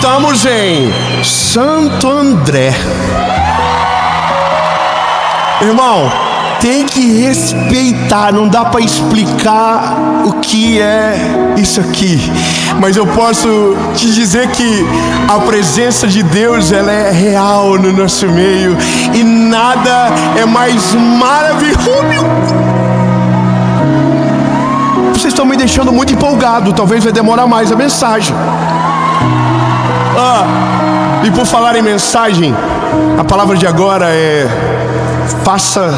estamos em Santo André. Irmão, tem que respeitar, não dá para explicar o que é isso aqui, mas eu posso te dizer que a presença de Deus, ela é real no nosso meio, e nada é mais maravilhoso. Vocês estão me deixando muito empolgado, talvez vai demorar mais a mensagem. E por falar em mensagem, a palavra de agora é: faça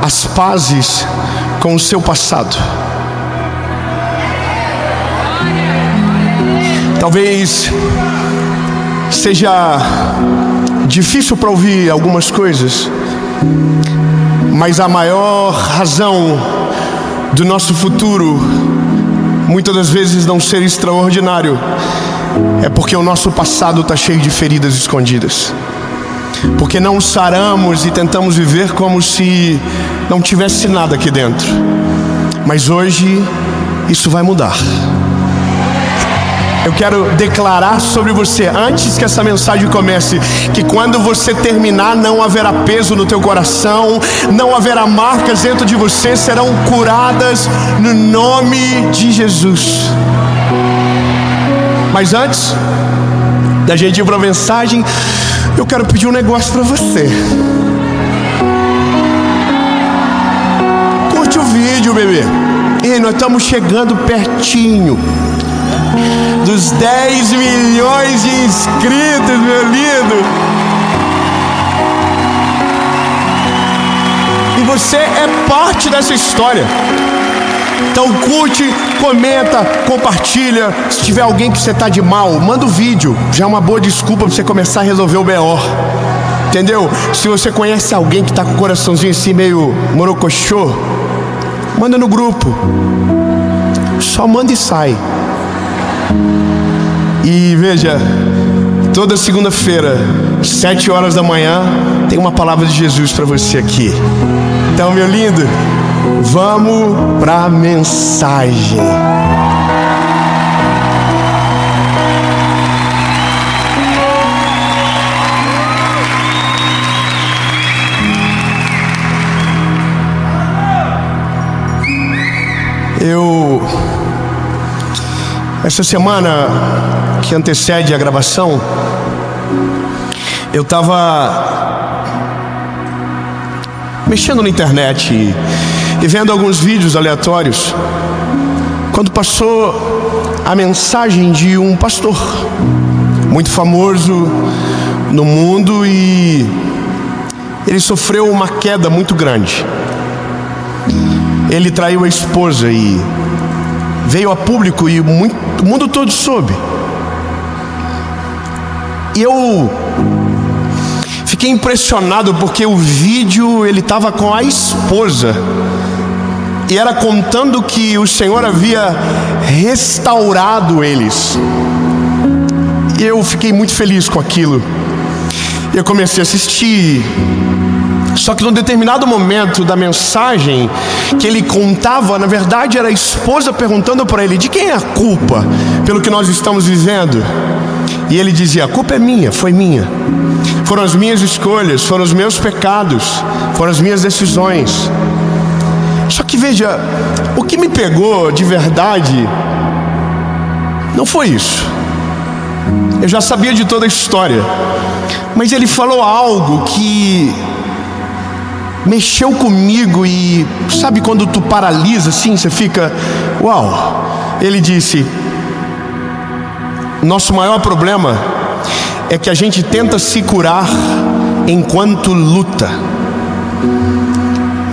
as pazes com o seu passado. Talvez seja difícil para ouvir algumas coisas, mas a maior razão do nosso futuro muitas das vezes não ser extraordinário é porque o nosso passado está cheio de feridas escondidas. Porque não saramos e tentamos viver como se não tivesse nada aqui dentro. Mas hoje isso vai mudar. Eu quero declarar sobre você, antes que essa mensagem comece, que quando você terminar não haverá peso no teu coração, não haverá marcas dentro de você, serão curadas no nome de Jesus. Mas antes da gente ir para a mensagem, eu quero pedir um negócio para você. Curte o vídeo, bebê. E nós estamos chegando pertinho dos 10 milhões de inscritos, meu lindo. E você é parte dessa história. Então curte, comenta, compartilha. Se tiver alguém que você está de mal, manda o vídeo. Já é uma boa desculpa para você começar a resolver o B.O. Entendeu? Se você conhece alguém que está com o coraçãozinho assim meio morocochô, manda no grupo. Só manda e sai. E veja, toda segunda-feira, 7 horas da manhã, tem uma palavra de Jesus para você aqui. Então, meu lindo, vamos para a mensagem. Essa semana que antecede a gravação, eu estava mexendo na internet e vendo alguns vídeos aleatórios, quando passou a mensagem de um pastor muito famoso no mundo, e ele sofreu uma queda muito grande. Ele traiu a esposa e veio a público, e o mundo todo soube. E eu fiquei impressionado porque o vídeo, ele estava com a esposa e era contando que o Senhor havia restaurado eles. E eu fiquei muito feliz com aquilo. Eu comecei a assistir. Só que num determinado momento da mensagem que ele contava, na verdade era a esposa perguntando para ele: de quem é a culpa pelo que nós estamos vivendo? E ele dizia: a culpa é minha, foi minha. Foram as minhas escolhas, foram os meus pecados, foram as minhas decisões. Só que veja, o que me pegou de verdade não foi isso. Eu já sabia de toda a história, mas ele falou algo que mexeu comigo. E sabe quando tu paralisa assim, você fica, uau. Ele disse: nosso maior problema é que a gente tenta se curar enquanto luta.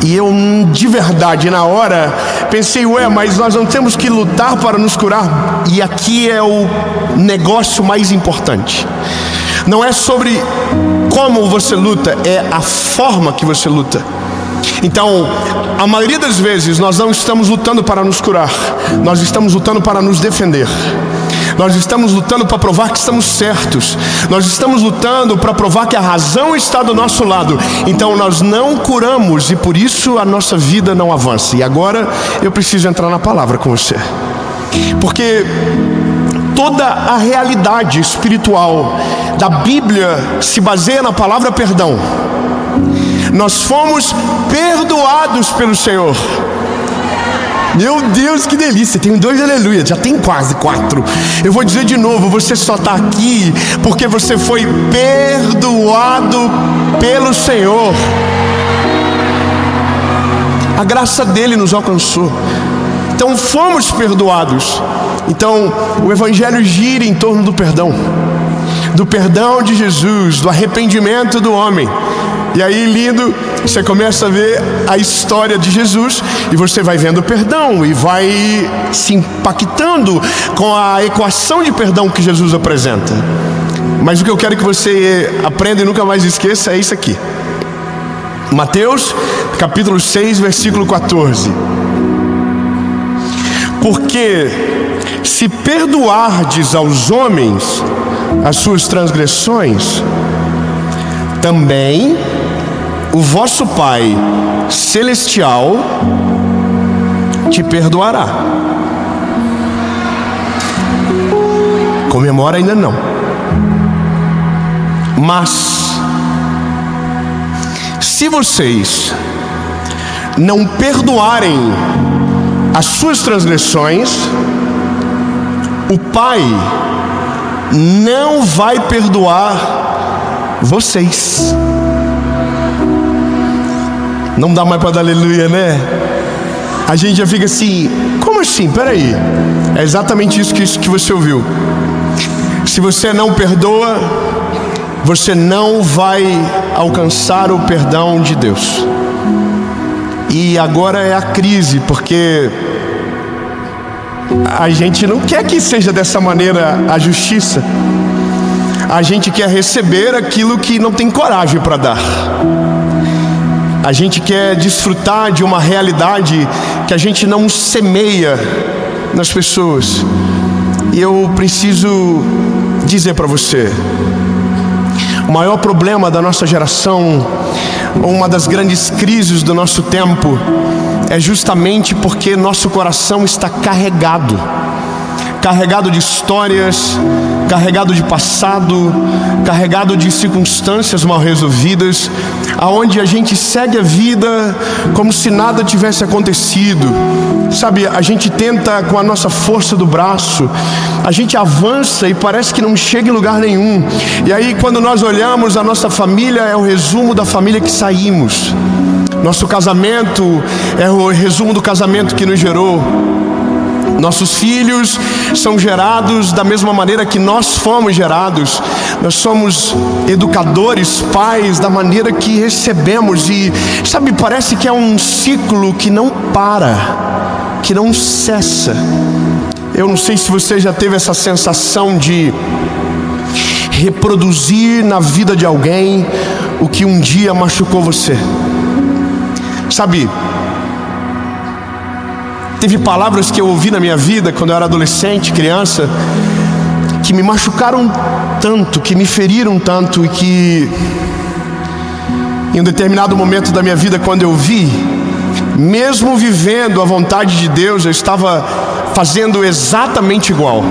E eu, de verdade, na hora, pensei, mas nós não temos que lutar para nos curar. E aqui é o negócio mais importante. Não é sobre como você luta, é a forma que você luta. Então, a maioria das vezes, nós não estamos lutando para nos curar, nós estamos lutando para nos defender. Nós estamos lutando para provar que estamos certos. Nós estamos lutando para provar que a razão está do nosso lado. Então nós não curamos e por isso a nossa vida não avança. E agora eu preciso entrar na palavra com você. Porque Toda a realidade espiritual da Bíblia se baseia na palavra perdão. Nós fomos perdoados pelo Senhor. Meu Deus, que delícia, tem 2 aleluia, já tem quase 4. Eu vou dizer de novo, você só está aqui porque você foi perdoado pelo Senhor. A graça dele nos alcançou. Então fomos perdoados. Então o Evangelho gira em torno do perdão de Jesus, do arrependimento do homem. E aí, lindo, você começa a ver a história de Jesus e você vai vendo o perdão e vai se impactando com a equação de perdão que Jesus apresenta. Mas o que eu quero que você aprenda e nunca mais esqueça é isso aqui. Mateus, capítulo 6, versículo 14. Porque se perdoardes aos homens as suas transgressões, também o vosso Pai Celestial te perdoará. Comemora ainda não. Mas se vocês não perdoarem as suas transgressões, o Pai não vai perdoar vocês. Não dá mais para dar aleluia, né? A gente já fica assim, como assim? Peraí. É exatamente isso que você ouviu. Se você não perdoa, você não vai alcançar o perdão de Deus. E agora é a crise, porque a gente não quer que seja dessa maneira a justiça. A gente quer receber aquilo que não tem coragem para dar. A gente quer desfrutar de uma realidade que a gente não semeia nas pessoas. E eu preciso dizer para você, o maior problema da nossa geração, uma das grandes crises do nosso tempo, é justamente porque nosso coração está carregado de histórias, carregado de passado, carregado de circunstâncias mal resolvidas, aonde a gente segue a vida como se nada tivesse acontecido. Sabe, a gente tenta com a nossa força do braço, a gente avança e parece que não chega em lugar nenhum. E aí quando nós olhamos, a nossa família é o resumo da família que saímos. Nosso casamento é o resumo do casamento que nos gerou. Nossos filhos são gerados da mesma maneira que nós fomos gerados. Nós somos educadores, pais, da maneira que recebemos. E sabe, parece que é um ciclo que não para, que não cessa. Eu não sei se você já teve essa sensação de reproduzir na vida de alguém o que um dia machucou você. Sabe, teve palavras que eu ouvi na minha vida quando eu era adolescente, criança, que me machucaram tanto, que me feriram tanto, e que em um determinado momento da minha vida, quando eu vi, mesmo vivendo a vontade de Deus, eu estava fazendo exatamente igual.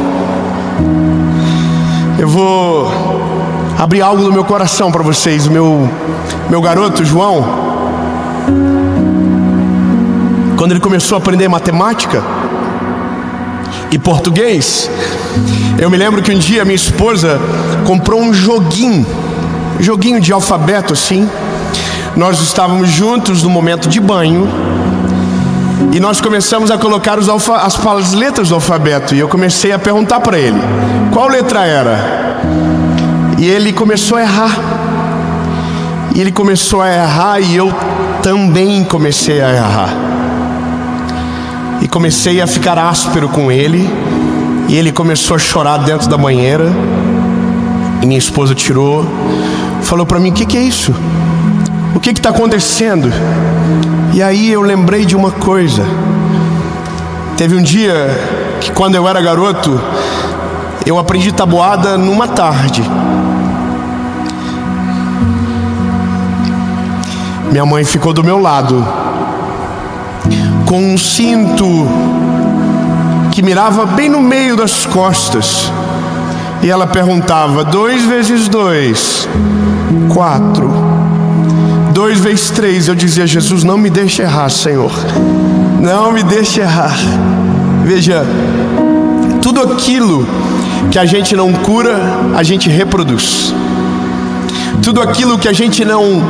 Eu vou abrir algo do meu coração para vocês. O meu garoto, João, quando ele começou a aprender matemática e português, eu me lembro que um dia minha esposa comprou um joguinho de alfabeto assim. Nós estávamos juntos no momento de banho e nós começamos a colocar as letras do alfabeto. E eu comecei a perguntar para ele qual letra era. E ele começou a errar. E ele começou a errar e eu também comecei a errar. E comecei a ficar áspero com ele. E ele começou a chorar dentro da banheira. E minha esposa tirou, falou para mim: o que é isso? O que está acontecendo? E aí eu lembrei de uma coisa. Teve um dia que, quando eu era garoto, eu aprendi tabuada numa tarde. Minha mãe ficou do meu lado com um cinto que mirava bem no meio das costas. E ela perguntava: 2 vezes 2, 4. 2 vezes 3. Eu dizia: Jesus, não me deixe errar, Senhor. Não me deixe errar. Veja, tudo aquilo que a gente não cura, a gente reproduz. Tudo aquilo que a gente não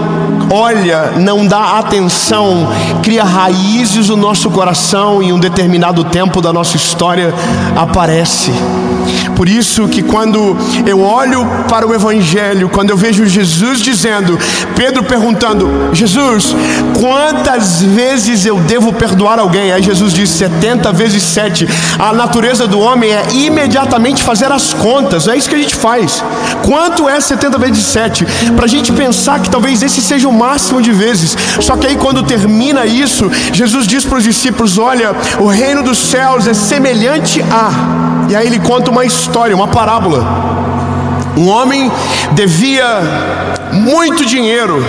olha, não dá atenção, cria raízes no nosso coração e em um determinado tempo da nossa história aparece. Por isso que quando eu olho para o Evangelho, quando eu vejo Jesus dizendo, Pedro perguntando: Jesus, quantas vezes eu devo perdoar alguém? Aí Jesus diz 70 vezes 7. A natureza do homem é imediatamente fazer as contas. É isso que a gente faz. Quanto é 70 vezes 7? Para a gente pensar que talvez esse seja o máximo de vezes. Só que aí quando termina isso, Jesus diz para os discípulos: olha, o reino dos céus é semelhante a... E aí ele conta uma história, uma parábola. Um homem devia muito dinheiro,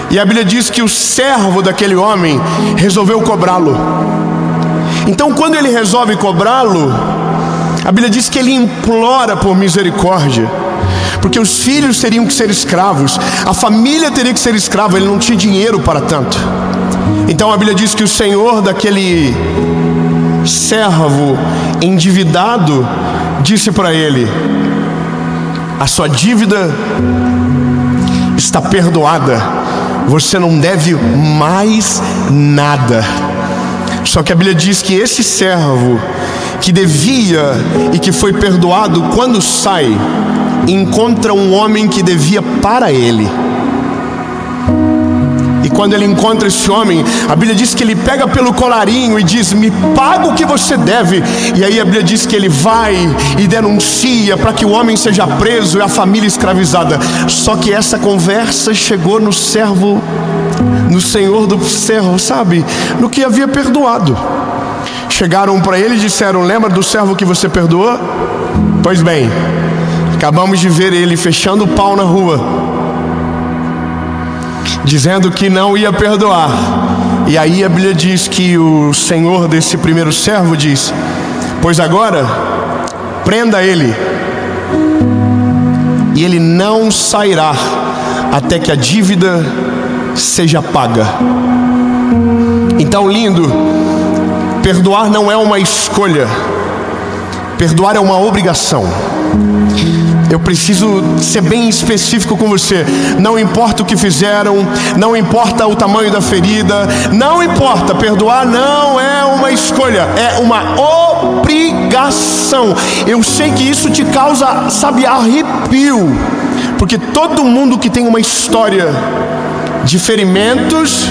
e a Bíblia diz que o servo daquele homem resolveu cobrá-lo. Então quando ele resolve cobrá-lo, a Bíblia diz que ele implora por misericórdia, porque os filhos teriam que ser escravos, a família teria que ser escrava, ele não tinha dinheiro para tanto. Então a Bíblia diz que o senhor daquele servo endividado disse para ele: a sua dívida está perdoada, você não deve mais nada. Só que a Bíblia diz que esse servo que devia e que foi perdoado, quando sai, encontra um homem que devia para ele. E quando ele encontra esse homem, a Bíblia diz que ele pega pelo colarinho e diz: me paga o que você deve. E aí a Bíblia diz que ele vai e denuncia para que o homem seja preso e a família escravizada. Só que essa conversa chegou no servo, no senhor do servo, sabe, no que havia perdoado. Chegaram para ele e disseram: lembra do servo que você perdoou? Pois bem, acabamos de ver ele fechando o pau na rua, dizendo que não ia perdoar. E aí a Bíblia diz que o senhor desse primeiro servo diz: pois agora prenda ele, e ele não sairá até que a dívida seja paga. Então, lindo, perdoar não é uma escolha, perdoar é uma obrigação. Eu preciso ser bem específico com você. Não importa o que fizeram, não importa o tamanho da ferida, não importa, perdoar não é uma escolha, é uma obrigação. Eu sei que isso te causa, sabe, arrepio, porque todo mundo que tem uma história de ferimentos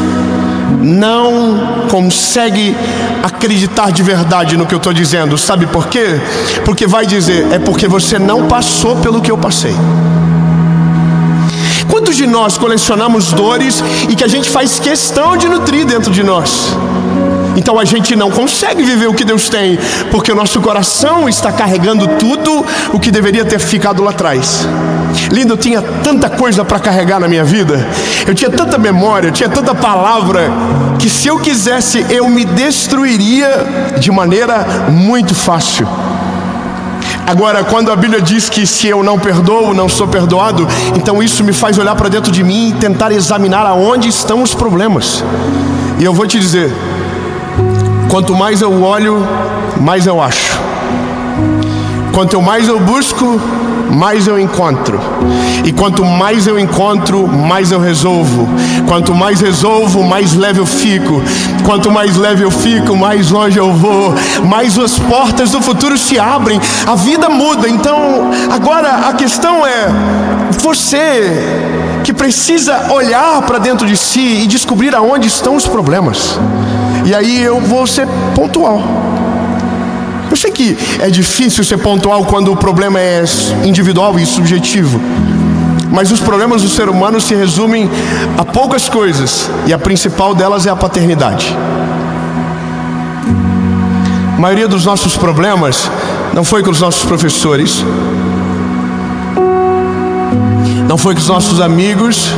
não consegue acreditar de verdade no que eu estou dizendo. Sabe por quê? Porque vai dizer: é porque você não passou pelo que eu passei. Quantos de nós colecionamos dores e que a gente faz questão de nutrir dentro de nós? Então a gente não consegue viver o que Deus tem, porque o nosso coração está carregando tudo o que deveria ter ficado lá atrás. Lindo, eu tinha tanta coisa para carregar na minha vida, eu tinha tanta memória, eu tinha tanta palavra, que se eu quisesse eu me destruiria de maneira muito fácil. Agora, quando a Bíblia diz que se eu não perdoo, não sou perdoado, então isso me faz olhar para dentro de mim e tentar examinar aonde estão os problemas. E eu vou te dizer, quanto mais eu olho, mais eu acho. Quanto mais eu busco, mais eu encontro. E quanto mais eu encontro, mais eu resolvo. Quanto mais resolvo, mais leve eu fico. Quanto mais leve eu fico, mais longe eu vou. Mais as portas do futuro se abrem. A vida muda. Então, agora a questão é: você que precisa olhar para dentro de si e descobrir aonde estão os problemas. E aí eu vou ser pontual. Eu sei que é difícil ser pontual quando o problema é individual e subjetivo, mas os problemas do ser humano se resumem a poucas coisas, e a principal delas é a paternidade. A maioria dos nossos problemas não foi com os nossos professores, não foi com os nossos amigos,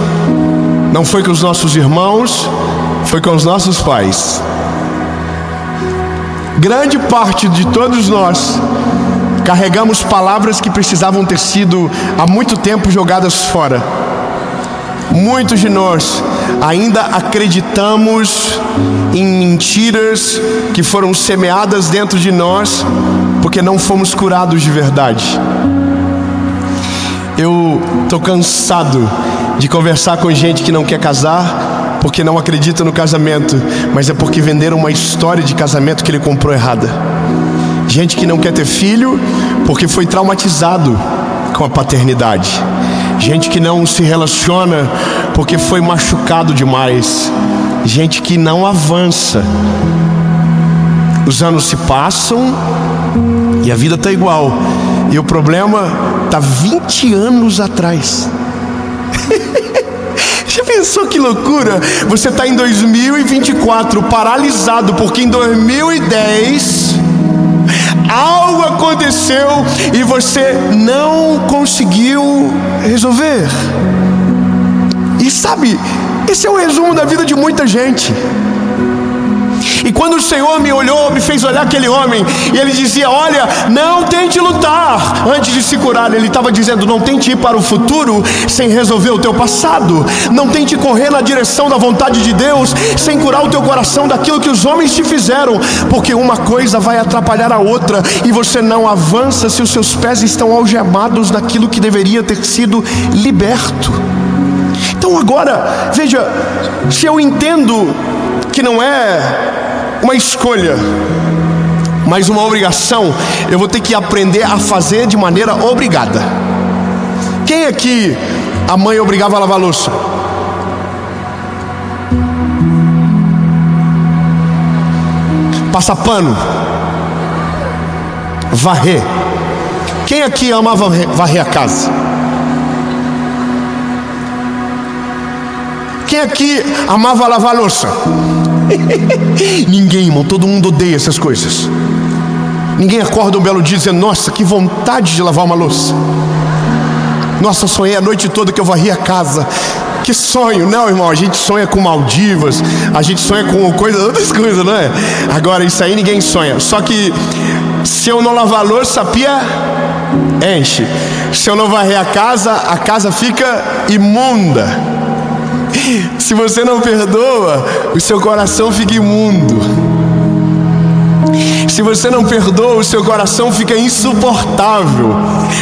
não foi com os nossos irmãos, foi com os nossos pais. grande parte de todos nós carregamos palavras que precisavam ter sido há muito tempo jogadas fora. Muitos de nós ainda acreditamos em mentiras que foram semeadas dentro de nós porque não fomos curados de verdade. Eu estou cansado de conversar com gente que não quer casar porque não acredita no casamento, mas é porque venderam uma história de casamento que ele comprou errada. Gente que não quer ter filho porque foi traumatizado com a paternidade. Gente que não se relaciona porque foi machucado demais. Gente que não avança. Os anos se passam e a vida está igual. E o problema está 20 anos atrás. Já pensou que loucura? Você está em 2024 paralisado porque em 2010 algo aconteceu e você não conseguiu resolver. E sabe, esse é o resumo da vida de muita gente. E quando o Senhor me olhou, me fez olhar aquele homem, e ele dizia: olha, não tente lutar antes de se curar. Ele estava dizendo: não tente ir para o futuro sem resolver o teu passado. Não tente correr na direção da vontade de Deus sem curar o teu coração daquilo que os homens te fizeram, porque uma coisa vai atrapalhar a outra, e você não avança se os seus pés estão algemados daquilo que deveria ter sido liberto. Então agora, veja, se eu entendo que não é uma escolha, mas uma obrigação, eu vou ter que aprender a fazer de maneira obrigada. Quem aqui a mãe obrigava a lavar a louça? Passar pano, varrer. Quem aqui amava varrer a casa? Quem aqui amava lavar a louça? Ninguém, irmão. Todo mundo odeia essas coisas. Ninguém acorda um belo dia dizendo: nossa, que vontade de lavar uma louça. Nossa, sonhei a noite toda que eu varria a casa. Que sonho. Não, irmão, a gente sonha com Maldivas, a gente sonha com outras coisas, não é? Agora, isso aí ninguém sonha. Só que se eu não lavar a louça, a pia enche. Se eu não varrer a casa fica imunda. Se você não perdoa, o seu coração fica imundo. Se você não perdoa, o seu coração fica insuportável.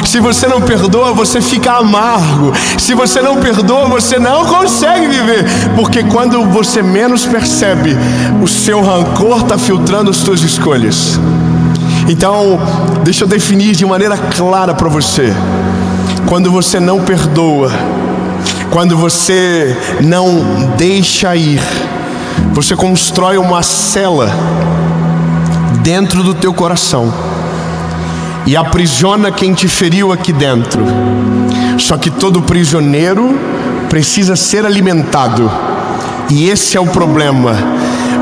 Se você não perdoa, você fica amargo. Se você não perdoa, você não consegue viver. Porque quando você menos percebe, o seu rancor está filtrando as suas escolhas. Então, deixa eu definir de maneira clara para você. Quando você não perdoa, quando você não deixa ir, você constrói uma cela dentro do teu coração e aprisiona quem te feriu aqui dentro. Só que todo prisioneiro precisa ser alimentado, e esse é o problema.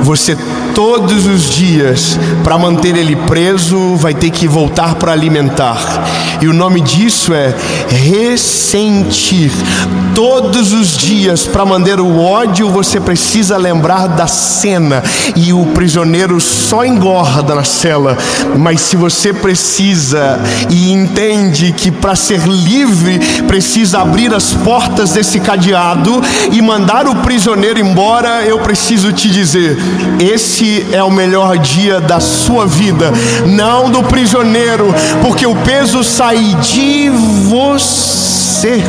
Você todos os dias, para manter ele preso, vai ter que voltar para alimentar. E o nome disso é ressentir. Todos os dias, para manter o ódio, você precisa lembrar da cena. E o prisioneiro só engorda na cela. Mas se você precisa e entende que para ser livre, precisa abrir as portas desse cadeado e mandar o prisioneiro embora, eu preciso te dizer: esse é o melhor dia da sua vida, não do prisioneiro, porque o peso sai de você.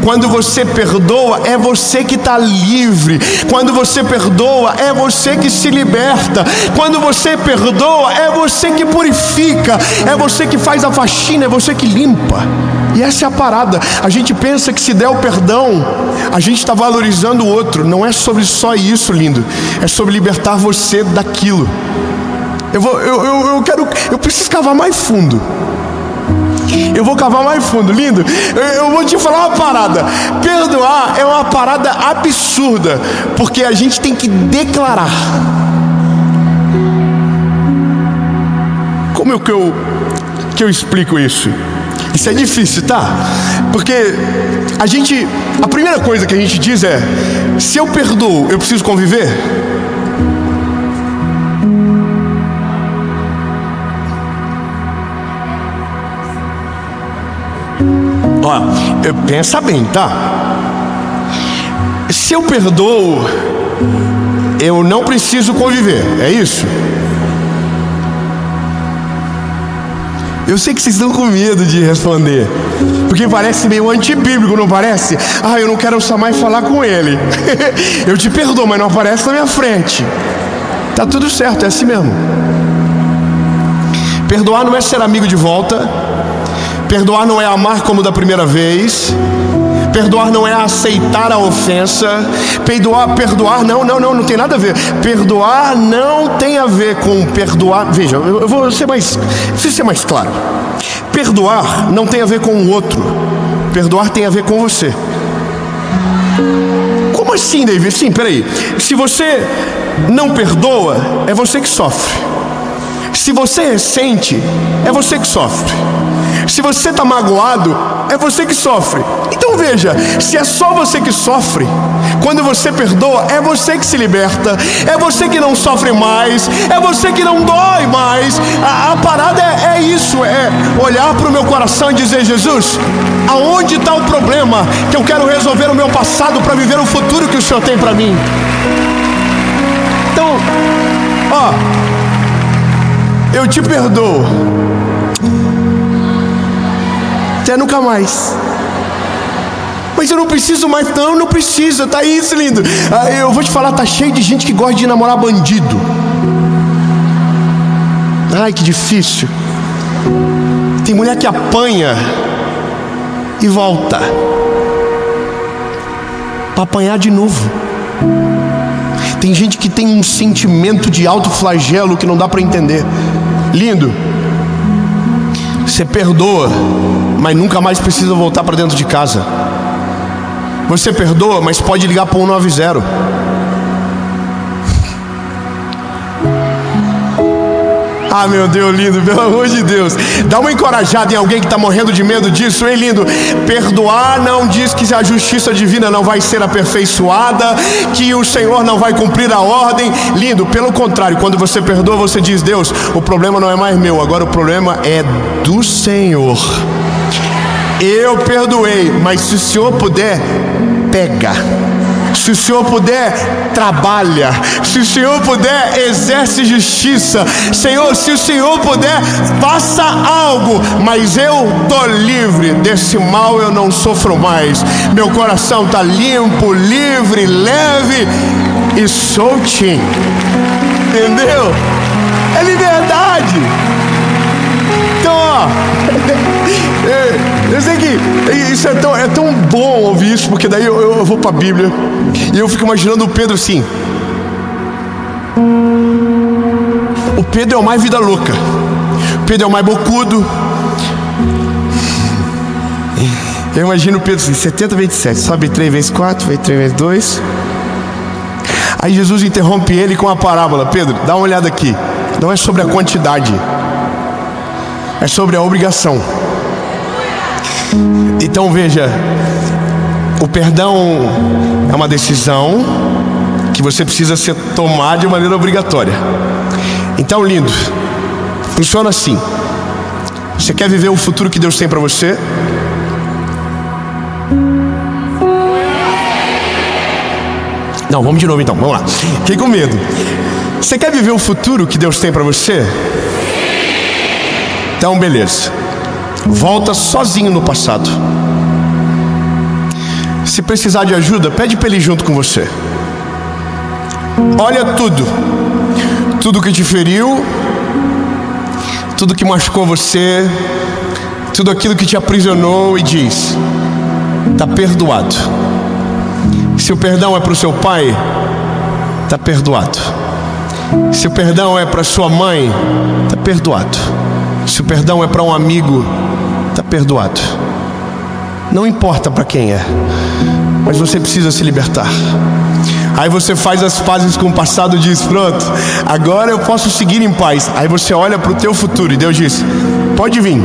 Quando você perdoa, é você que está livre. Quando você perdoa, é você que se liberta. Quando você perdoa, é você que purifica, é você que faz a faxina, é você que limpa. E essa é a parada. A gente pensa que se der o perdão, a gente está valorizando o outro. Não é sobre só isso, lindo. É sobre libertar você daquilo. Eu preciso cavar mais fundo. Eu vou cavar mais fundo, lindo. Eu vou te falar uma parada. Perdoar é uma parada absurda, porque a gente tem que declarar. Como é que eu explico isso? Isso é difícil, tá? Porque a primeira coisa que a gente diz é: se eu perdoo, eu preciso conviver? Ó, pensa bem, tá? Se eu perdoo, eu não preciso conviver, é isso? Eu sei que vocês estão com medo de responder, porque parece meio antibíblico, não parece? Ah, eu não quero só mais falar com ele. Eu te perdoo, mas não aparece na minha frente. Tá tudo certo, é assim mesmo. Perdoar não é ser amigo de volta. Perdoar não é amar como da primeira vez. Perdoar não é aceitar a ofensa. Perdoar não tem nada a ver. Perdoar não tem a ver com perdoar. Veja, eu vou ser mais, preciso ser mais claro. Perdoar não tem a ver com o outro. Perdoar tem a ver com você. Como assim, David? Sim, peraí. Se você não perdoa, é você que sofre. Se você ressente, é você que sofre. Se você está magoado, é você que sofre. Então veja, se é só você que sofre, quando você perdoa, é você que se liberta, é você que não sofre mais, é você que não dói mais. A parada é isso, é olhar para o meu coração e dizer: Jesus, aonde está o problema que eu quero resolver o meu passado para viver o futuro que o Senhor tem para mim? Então, ó, eu te perdoo. Até nunca mais. Mas eu não preciso mais. Não precisa, tá isso, lindo. Eu vou te falar, tá cheio de gente que gosta de namorar bandido. Ai, que difícil. Tem mulher que apanha e volta para apanhar de novo. Tem gente que tem um sentimento de autoflagelo que não dá para entender. Lindo. Você perdoa, mas nunca mais precisa voltar para dentro de casa. Você perdoa, mas pode ligar para o 190. Ah, meu Deus, lindo, pelo amor de Deus. Dá uma encorajada em alguém que está morrendo de medo disso, hein, lindo? Perdoar não diz que a justiça divina não vai ser aperfeiçoada, que o Senhor não vai cumprir a ordem. Lindo, pelo contrário, quando você perdoa, você diz: Deus, o problema não é mais meu, agora o problema é do Senhor. Eu perdoei, mas se o Senhor puder, pega. Se o Senhor puder, trabalha. Se o Senhor puder, exerce justiça. Senhor, se o Senhor puder, faça algo. Mas eu estou livre desse mal, eu não sofro mais. Meu coração está limpo, livre, leve e soltinho. Entendeu? É liberdade. Então, ó, eu sei que isso é tão bom ouvir isso, porque daí eu vou para a Bíblia e eu fico imaginando o Pedro assim. O Pedro é o mais vida louca. O Pedro é o mais bocudo. Eu imagino o Pedro assim: 70 vezes 7, sobe 3 vezes 4, vezes 3 vezes 2. Aí Jesus interrompe ele com uma parábola: Pedro, dá uma olhada aqui. Não é sobre a quantidade, é sobre a obrigação. Então veja, o perdão é uma decisão que você precisa ser tomada de maneira obrigatória. Então, lindo, funciona assim. Você quer viver o futuro que Deus tem para você? Não, vamos de novo então, vamos lá. Fiquei com medo. Você quer viver o futuro que Deus tem para você? Então, beleza. Volta sozinho no passado. Se precisar de ajuda, pede para ele ir junto com você. Olha tudo que te feriu, tudo que machucou você, tudo aquilo que te aprisionou, e diz: está perdoado. Se o perdão é para o seu pai, está perdoado. Se o perdão é para sua mãe, está perdoado. Se o perdão é para um amigo, está perdoado. Não importa para quem é, mas você precisa se libertar. Aí você faz as pazes com o passado e diz: pronto, agora eu posso seguir em paz. Aí você olha para o teu futuro e Deus diz: pode vir.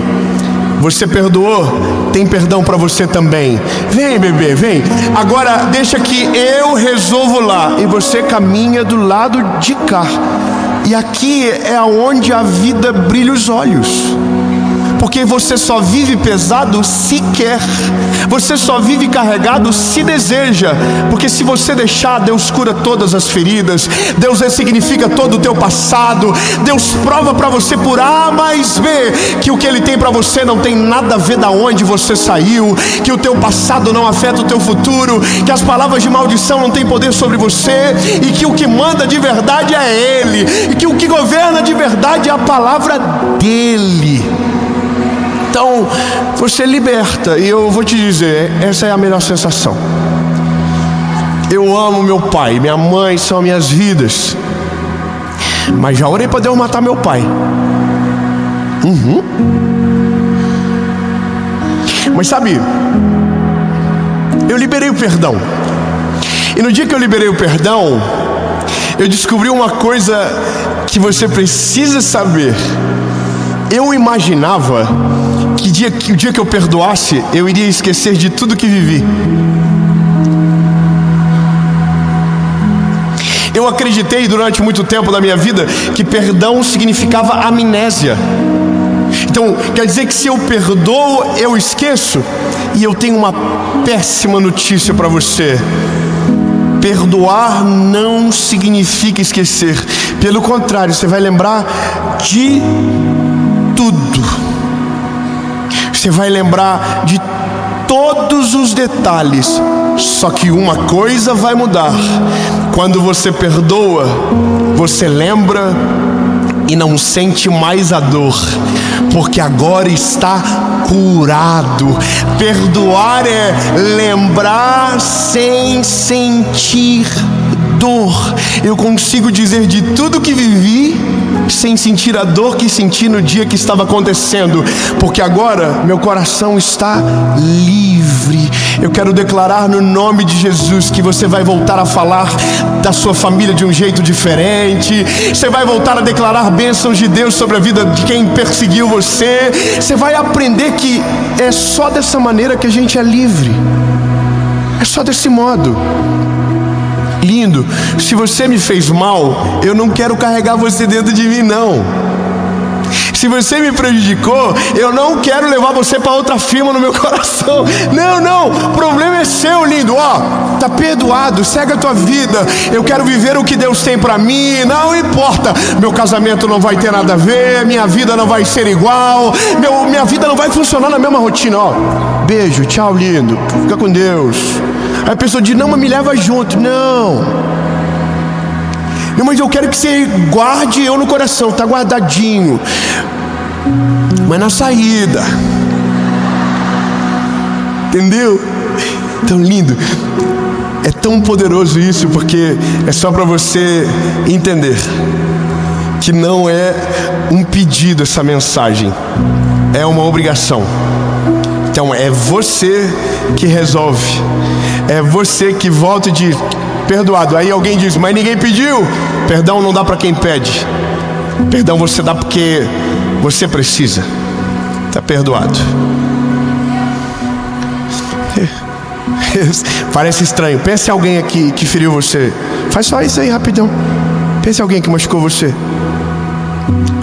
Você perdoou, tem perdão para você também. Vem, bebê, vem. Agora deixa que eu resolvo lá. E você caminha do lado de cá. E aqui é onde a vida brilha os olhos. porque você só vive pesado se quer, você só vive carregado se deseja, porque se você deixar, Deus cura todas as feridas, Deus ressignifica todo o teu passado, Deus prova para você por A mais B que o que Ele tem para você não tem nada a ver da onde você saiu, que o teu passado não afeta o teu futuro, que as palavras de maldição não têm poder sobre você, e que o que manda de verdade é Ele, e que o que governa de verdade é a palavra dEle. Então você liberta, e eu vou te dizer, essa é a melhor sensação. Eu amo meu pai, minha mãe são minhas vidas, mas já orei para Deus matar meu pai. Mas sabe, eu liberei o perdão, e no dia que eu liberei o perdão, eu descobri uma coisa que você precisa saber. Eu imaginava que o dia que eu perdoasse, eu iria esquecer de tudo que vivi. Eu acreditei durante muito tempo da minha vida que perdão significava amnésia. Então, quer dizer que se eu perdoo, eu esqueço? E eu tenho uma péssima notícia para você. Perdoar não significa esquecer. Pelo contrário, você vai lembrar de tudo. Você vai lembrar de todos os detalhes. Só que uma coisa vai mudar. Quando você perdoa, você lembra e não sente mais a dor, porque agora está curado. Perdoar é lembrar sem sentir dor. Eu consigo dizer de tudo que vivi sem sentir a dor que senti no dia que estava acontecendo, porque agora meu coração está livre. Eu quero declarar no nome de Jesus que você vai voltar a falar da sua família de um jeito diferente. Você vai voltar a declarar bênçãos de Deus sobre a vida de quem perseguiu você. Você vai aprender que é só dessa maneira que a gente é livre. É só desse modo. Lindo, se você me fez mal, eu não quero carregar você dentro de mim, não. Se você me prejudicou, eu não quero levar você para outra firma no meu coração. Não, o problema é seu, lindo. Tá perdoado, segue a tua vida. Eu quero viver o que Deus tem para mim. Não importa, meu casamento não vai ter nada a ver, minha vida não vai ser igual, minha vida não vai funcionar na mesma rotina. Beijo, tchau, lindo, fica com Deus. Aí a pessoa diz, não, mas me leva junto. Não, mas eu quero que você guarde eu no coração. Tá guardadinho, mas na saída. Entendeu? Tão lindo. É tão poderoso isso, porque é só para você entender que não é um pedido essa mensagem, é uma obrigação. Então é você que resolve, é você que volta e diz, perdoado. Aí alguém diz, mas ninguém pediu. Perdão não dá para quem pede. Perdão você dá porque você precisa. Está perdoado. Parece estranho. Pense em alguém aqui que feriu você. Faz só isso aí rapidão. Pense em alguém que machucou você.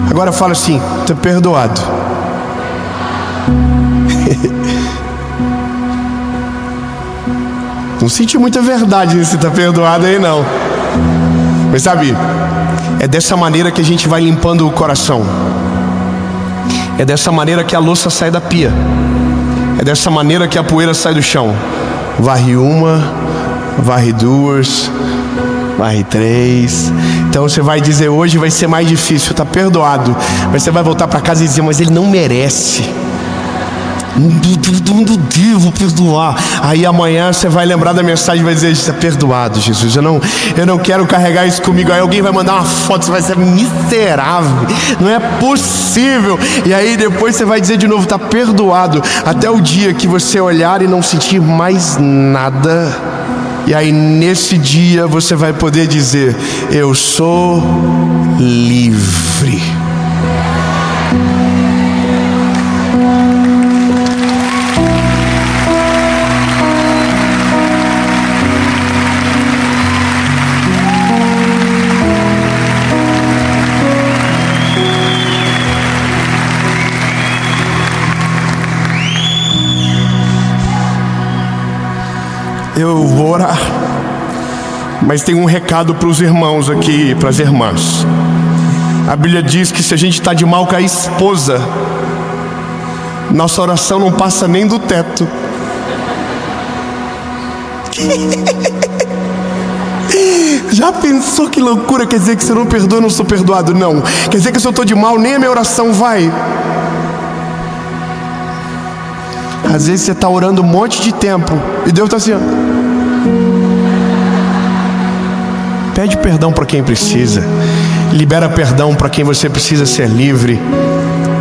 Agora fala assim, está perdoado. Não senti muita verdade nesse tá perdoado aí não. Mas sabe, é dessa maneira que a gente vai limpando o coração. É dessa maneira que a louça sai da pia. É dessa maneira que a poeira sai do chão. Varre uma, varre duas, varre três. Então você vai dizer, hoje vai ser mais difícil, tá perdoado. Mas você vai voltar para casa e dizer, mas ele não merece. Não devo perdoar. Aí amanhã você vai lembrar da mensagem e vai dizer, está perdoado, Jesus. Eu não quero carregar isso comigo. Aí alguém vai mandar uma foto, você vai ser miserável, não é possível. E aí depois você vai dizer de novo, está perdoado, até o dia que você olhar e não sentir mais nada. E aí nesse dia você vai poder dizer, eu sou livre. Eu vou orar, mas tem um recado para os irmãos aqui, para as irmãs. A Bíblia diz que se a gente está de mal com a esposa, nossa oração não passa nem do teto. Já pensou que loucura? Quer dizer que se eu não perdoo, eu não sou perdoado? Não. Quer dizer que se eu estou de mal, nem a minha oração vai. Às vezes você está orando um monte de tempo e Deus está assim, ó. Pede perdão para quem precisa. Libera perdão para quem você precisa ser livre.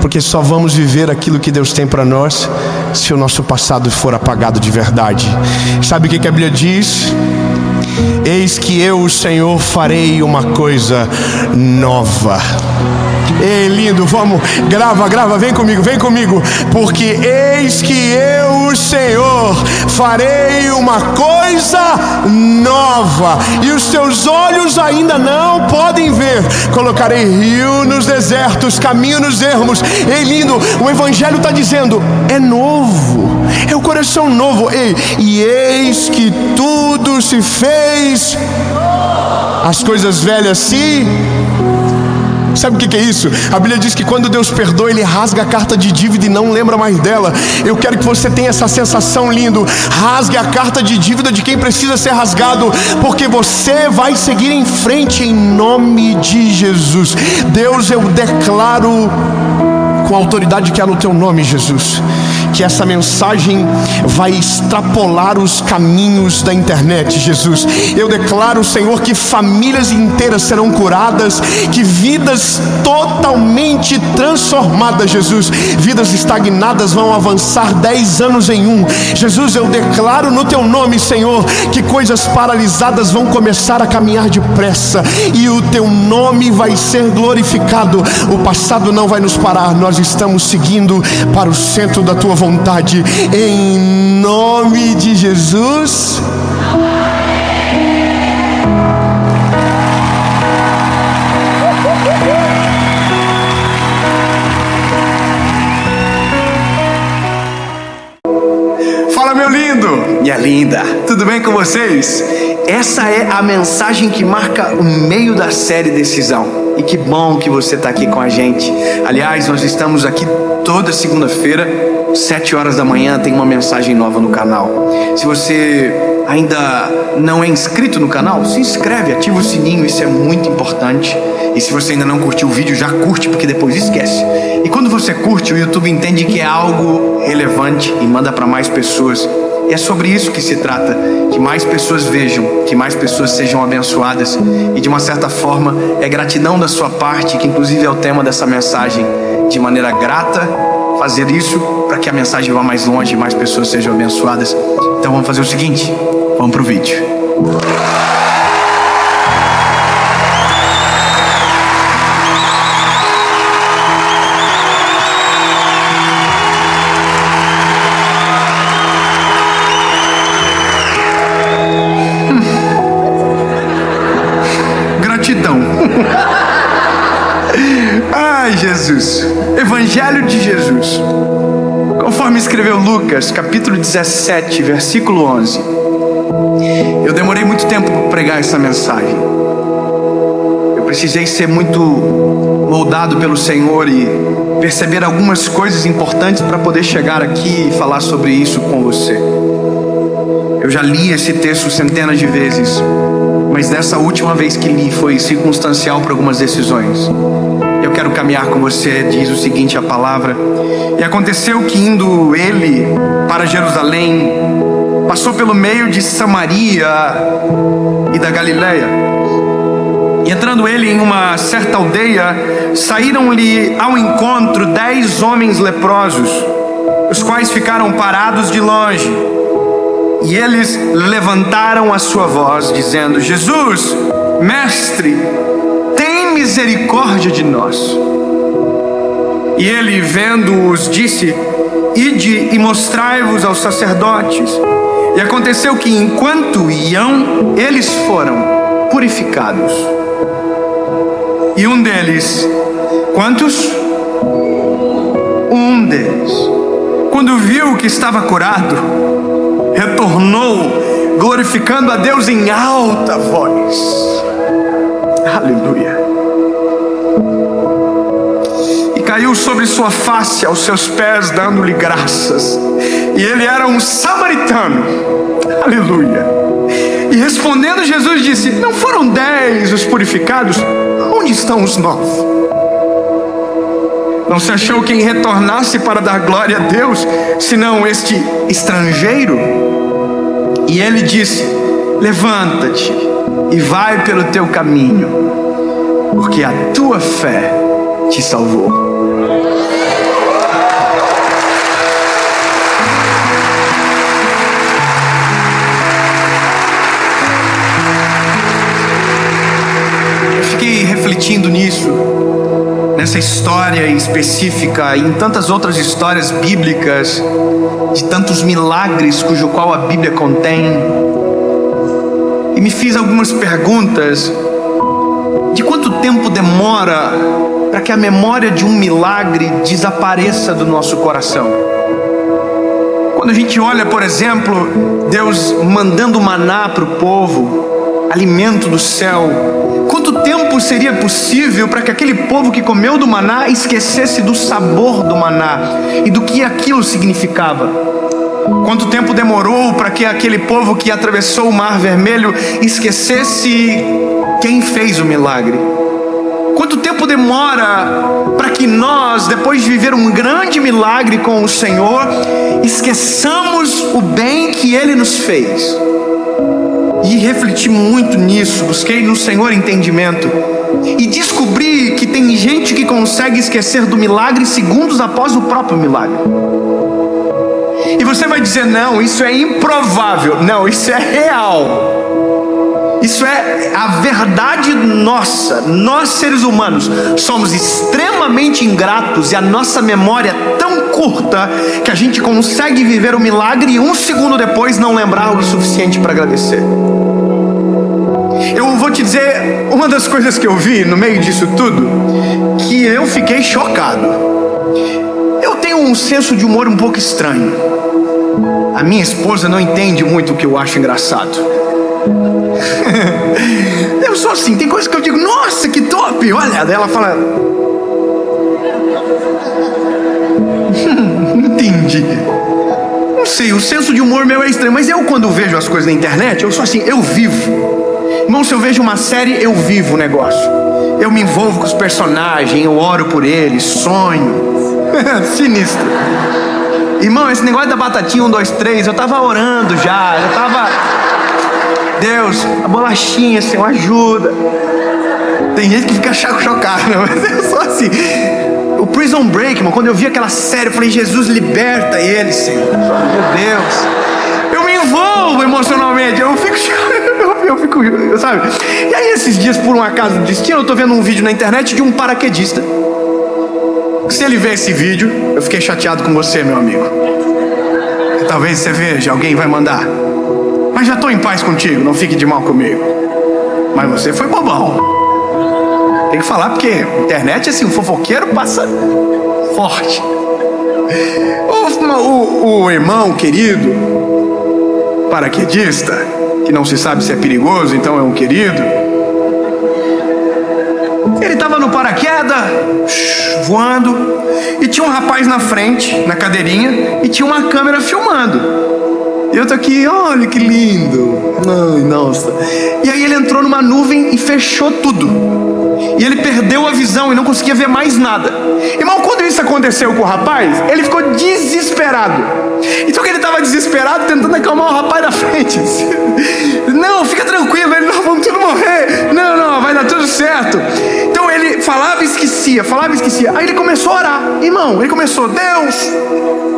Porque só vamos viver aquilo que Deus tem para nós se o nosso passado for apagado de verdade. Sabe o que a Bíblia diz? Eis que eu, o Senhor, farei uma coisa nova. Ei, lindo, vamos, grava, vem comigo. Porque eis que eu, o Senhor, farei uma coisa nova, e os teus olhos ainda não podem ver. Colocarei rio nos desertos, caminho nos ermos. Ei, lindo, o Evangelho está dizendo, é novo, é o coração novo. Ei, e eis que tudo se fez, as coisas velhas se... Sabe o que é isso? A Bíblia diz que quando Deus perdoa, Ele rasga a carta de dívida e não lembra mais dela. Eu quero que você tenha essa sensação, lindo. Rasgue a carta de dívida de quem precisa ser rasgado, porque você vai seguir em frente em nome de Jesus. Deus, eu declaro com a autoridade que há no Teu nome, Jesus, que essa mensagem vai extrapolar os caminhos da internet, Jesus. Eu declaro, Senhor, que famílias inteiras serão curadas, que vidas totalmente transformadas, Jesus. Vidas estagnadas vão avançar 10 anos em um. Jesus, eu declaro no Teu nome, Senhor, que coisas paralisadas vão começar a caminhar depressa, e o Teu nome vai ser glorificado. O passado não vai nos parar, nós estamos seguindo para o centro da Tua vontade, em nome de Jesus. Fala, meu lindo, minha linda, tudo bem com vocês? Essa é a mensagem que marca o meio da série Decisão. E que bom que você está aqui com a gente. Aliás, nós estamos aqui toda segunda-feira, 7 horas da manhã, tem uma mensagem nova no canal. Se você ainda não é inscrito no canal, se inscreve, ativa o sininho, isso é muito importante. E se você ainda não curtiu o vídeo, já curte, porque depois esquece. E quando você curte, o YouTube entende que é algo relevante e manda para mais pessoas. E é sobre isso que se trata, que mais pessoas vejam, que mais pessoas sejam abençoadas. E de uma certa forma, é gratidão da sua parte, que inclusive é o tema dessa mensagem. De maneira grata, fazer isso para que a mensagem vá mais longe e mais pessoas sejam abençoadas. Então vamos fazer o seguinte, vamos para o vídeo. Ai, Jesus. Evangelho de Jesus, conforme escreveu Lucas, capítulo 17, versículo 11. Eu demorei muito tempo para pregar essa mensagem. Eu precisei ser muito moldado pelo Senhor e perceber algumas coisas importantes para poder chegar aqui e falar sobre isso com você. Eu já li esse texto centenas de vezes, mas dessa última vez que li foi circunstancial para algumas decisões. Eu quero caminhar com você. Diz o seguinte a palavra: e aconteceu que indo ele para Jerusalém, passou pelo meio de Samaria e da Galileia. E entrando ele em uma certa aldeia, saíram-lhe ao encontro 10 homens leprosos, os quais ficaram parados de longe. E eles levantaram a sua voz, dizendo: Jesus, mestre, tem misericórdia de nós. E ele, vendo-os, disse: ide e mostrai-vos aos sacerdotes. E aconteceu que, enquanto iam, eles foram purificados. E um deles, quantos? Um deles, quando viu que estava curado, retornou glorificando a Deus em alta voz. Aleluia. E caiu sobre sua face aos seus pés, dando-lhe graças. E ele era um samaritano. Aleluia. E respondendo, Jesus disse: não foram 10 os purificados? Onde estão os 9? Não se achou quem retornasse para dar glória a Deus, senão este estrangeiro? E ele disse: levanta-te e vai pelo teu caminho, porque a tua fé te salvou. Eu fiquei refletindo nisso, nessa história específica e em tantas outras histórias bíblicas, de tantos milagres cujo qual a Bíblia contém, e me fiz algumas perguntas. De quanto tempo demora para que a memória de um milagre desapareça do nosso coração? Quando a gente olha, por exemplo, Deus mandando maná para o povo, alimento do céu, quanto tempo seria possível para que aquele povo que comeu do maná esquecesse do sabor do maná e do que aquilo significava? Quanto tempo demorou para que aquele povo que atravessou o Mar Vermelho esquecesse quem fez o milagre? Quanto tempo demora para que nós, depois de viver um grande milagre com o Senhor, esqueçamos o bem que Ele nos fez? E refleti muito nisso, busquei no Senhor entendimento, e descobri que tem gente que consegue esquecer do milagre segundos após o próprio milagre. E você vai dizer: não, isso é improvável. Não, isso é real. Isso é a verdade nossa. Nós, seres humanos, somos extremamente ingratos, e a nossa memória é tão curta que a gente consegue viver o milagre e um segundo depois não lembrar o suficiente para agradecer. Eu vou te dizer uma das coisas que eu vi no meio disso tudo, que eu fiquei chocado. Eu tenho um senso de humor um pouco estranho. A minha esposa não entende muito o que eu acho engraçado. Eu sou assim, tem coisas que eu digo: nossa, que top, olha. Daí ela fala: não entendi. Não sei, o senso de humor meu é estranho. Mas eu, quando vejo as coisas na internet, eu sou assim, eu vivo. Irmão, se eu vejo uma série, eu vivo o negócio. Eu me envolvo com os personagens, eu oro por eles, sonho. Sinistro. Irmão, esse negócio da batatinha 1, 2, 3, eu tava orando já, eu tava: Deus, a bolachinha, Senhor, ajuda. Tem gente que fica chocado, mas eu sou assim. O Prison Break, irmão, quando eu vi aquela série, eu falei: Jesus, liberta ele, Senhor. Meu Deus. Eu me envolvo emocionalmente, eu fico, sabe? E aí, esses dias, por um acaso do destino, eu tô vendo um vídeo na internet de um paraquedista. Se ele ver esse vídeo, eu fiquei chateado com você, meu amigo. Talvez você veja, alguém vai mandar: mas já estou em paz contigo, não fique de mal comigo. Mas você foi bobão. Tem que falar, porque a internet, assim, o fofoqueiro passa forte. O irmão querido paraquedista, que não se sabe se é perigoso, então é um querido, ele estava no paraquedas, voando, e tinha um rapaz na frente, na cadeirinha, e tinha uma câmera filmando. E eu tô aqui: olha que lindo. Ai, nossa. E aí ele entrou numa nuvem e fechou tudo. E ele perdeu a visão e não conseguia ver mais nada. Irmão, quando isso aconteceu com o rapaz, ele ficou desesperado. Então que ele estava desesperado, tentando acalmar o rapaz da frente. Não, fica tranquilo, ele: não, vamos tudo morrer. Não, vai dar tudo certo. Então ele falava e esquecia. Aí ele começou a orar. Irmão, ele começou: Deus,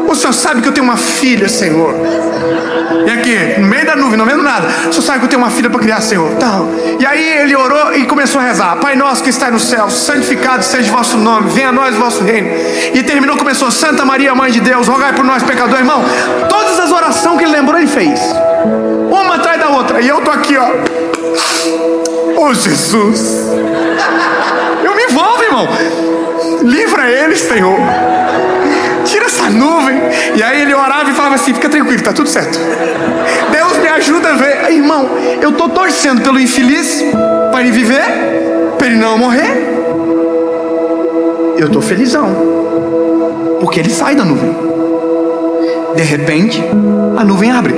o Senhor sabe que eu tenho uma filha, Senhor. E aqui, no meio da nuvem, não vendo nada: o Senhor sabe que eu tenho uma filha para criar, Senhor. E aí ele orou e começou a rezar: Pai nosso que está no céu, santificado seja o vosso nome, venha a nós o vosso reino. E terminou, começou: Santa Maria, Mãe de Deus, rogai por nós pecadores. Irmão, todas as orações que ele lembrou, ele fez, uma atrás da outra. E eu tô aqui, ó: oh Jesus, eu me envolvo, irmão. Livra ele, Senhor. Tira essa nuvem. E aí ele orava e falava assim: fica tranquilo, tá tudo certo. Deus me ajuda a ver. Irmão, eu estou torcendo pelo infeliz para ele viver, para ele não morrer. Eu estou felizão, porque ele sai da nuvem. De repente, a nuvem abre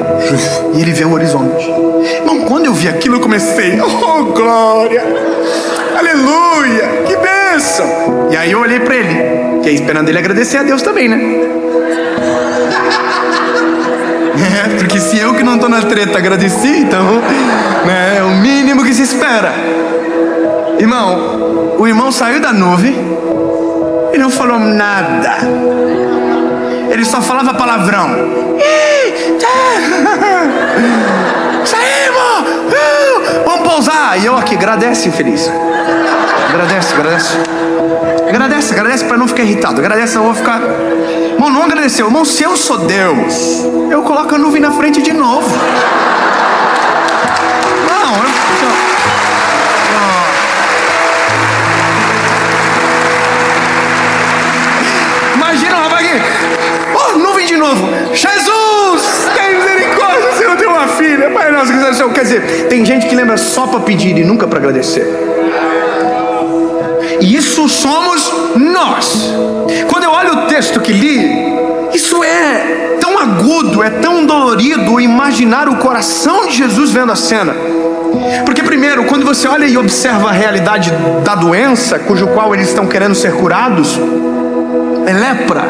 e ele vê o horizonte. Irmão, quando eu vi aquilo, eu comecei: oh, glória, aleluia, que bênção. E aí eu olhei para ele, que é esperando ele agradecer a Deus também, né? Porque se eu que não estou na treta agradeci, então, né, é o mínimo que se espera. Irmão, o irmão saiu da nuvem e não falou nada. Ele só falava palavrão. Saímos! Vamos pousar! E eu aqui, agradece, infeliz. Agradece para não ficar irritado. Agradece, eu vou ficar... Irmão, não agradeceu. Irmão, se eu sou Deus, eu coloco a nuvem na frente de novo. Imagina o rapaz aqui. Oh, nuvem de novo. Jesus, tem misericórdia, Senhor, tem uma filha. Pai nosso que estás no céu. Quer dizer, tem gente que lembra só para pedir e nunca para agradecer. E isso somos nós. Quando eu olho o texto que li, isso é tão agudo, é tão dolorido imaginar o coração de Jesus vendo a cena. Porque primeiro, quando você olha e observa a realidade da doença, cujo qual eles estão querendo ser curados, é lepra.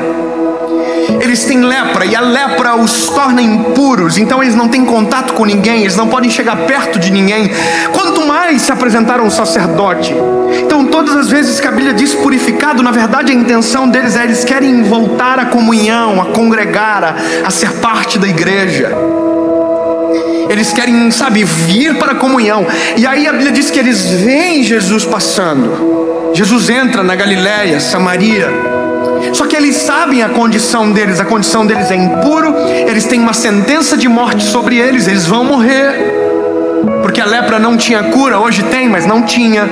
Eles têm lepra e a lepra os torna impuros. Então eles não têm contato com ninguém, eles não podem chegar perto de ninguém. Quanto mais se apresentaram ao sacerdote. Então todas as vezes que a Bíblia diz purificado, na verdade a intenção deles é: eles querem voltar à comunhão, a congregar, a ser parte da igreja. Eles querem, vir para a comunhão. E aí a Bíblia diz que eles veem Jesus passando. Jesus entra na Galileia, Samaria. Só que eles sabem a condição deles é impuro, eles têm uma sentença de morte sobre eles, eles vão morrer. Porque a lepra não tinha cura, hoje tem, mas não tinha.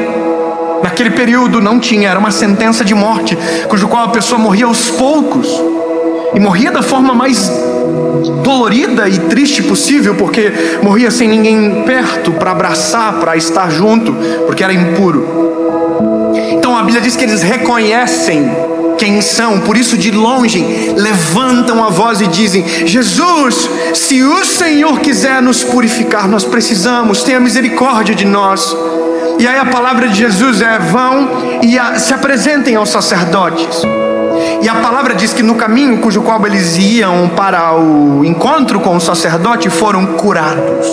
Naquele período não tinha, era uma sentença de morte, cujo qual a pessoa morria aos poucos. E morria da forma mais dolorida e triste possível, porque morria sem ninguém perto para abraçar, para estar junto, porque era impuro. Então a Bíblia diz que eles reconhecem quem são, por isso de longe levantam a voz e dizem: Jesus, se o Senhor quiser nos purificar, nós precisamos, tenha misericórdia de nós. E aí a palavra de Jesus é: vão e se apresentem aos sacerdotes. E a palavra diz que no caminho cujo qual eles iam para o encontro com o sacerdote, foram curados.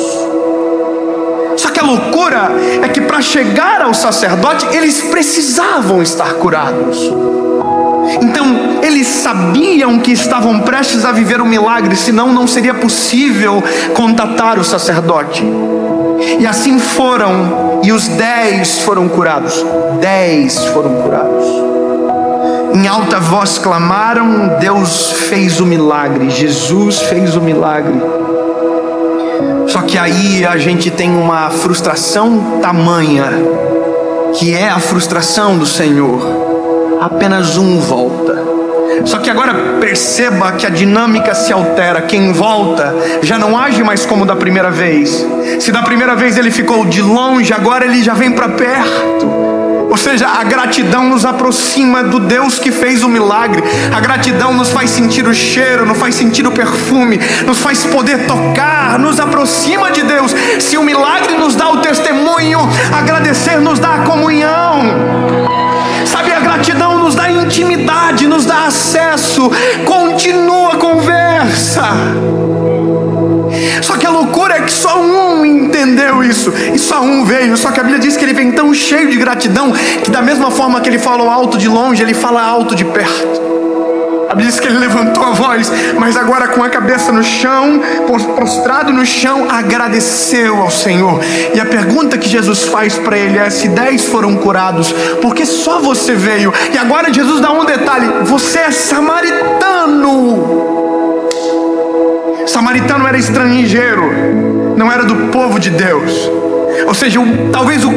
Só que a loucura é que para chegar ao sacerdote, eles precisavam estar curados. Então eles sabiam que estavam prestes a viver um milagre, senão não seria possível contatar o sacerdote. E assim foram, e os 10 foram curados. 10 foram curados. Em alta voz clamaram: Deus fez o milagre, Jesus fez o milagre. Só que aí a gente tem uma frustração tamanha, que é a frustração do Senhor. Apenas um volta. Só que agora perceba que a dinâmica se altera. Quem volta já não age mais como da primeira vez. Se da primeira vez ele ficou de longe, agora ele já vem para perto. Ou seja, a gratidão nos aproxima do Deus que fez o milagre. A gratidão nos faz sentir o cheiro, nos faz sentir o perfume, nos faz poder tocar, nos aproxima de Deus. Se o milagre nos dá o testemunho, agradecer nos dá a comunhão. A gratidão nos dá intimidade, nos dá acesso, continua a conversa. Só que a loucura é que só um entendeu isso, e só um veio. Só que a Bíblia diz que ele vem tão cheio de gratidão, que da mesma forma que ele falou alto de longe, ele fala alto de perto. A Bíblia diz que ele levantou a voz, mas agora com a cabeça no chão, prostrado no chão, agradeceu ao Senhor. E a pergunta que Jesus faz para ele é: se 10 foram curados, por que só você veio? E agora Jesus dá um detalhe: você é samaritano. Samaritano era estrangeiro, não era do povo de Deus. Ou seja, talvez o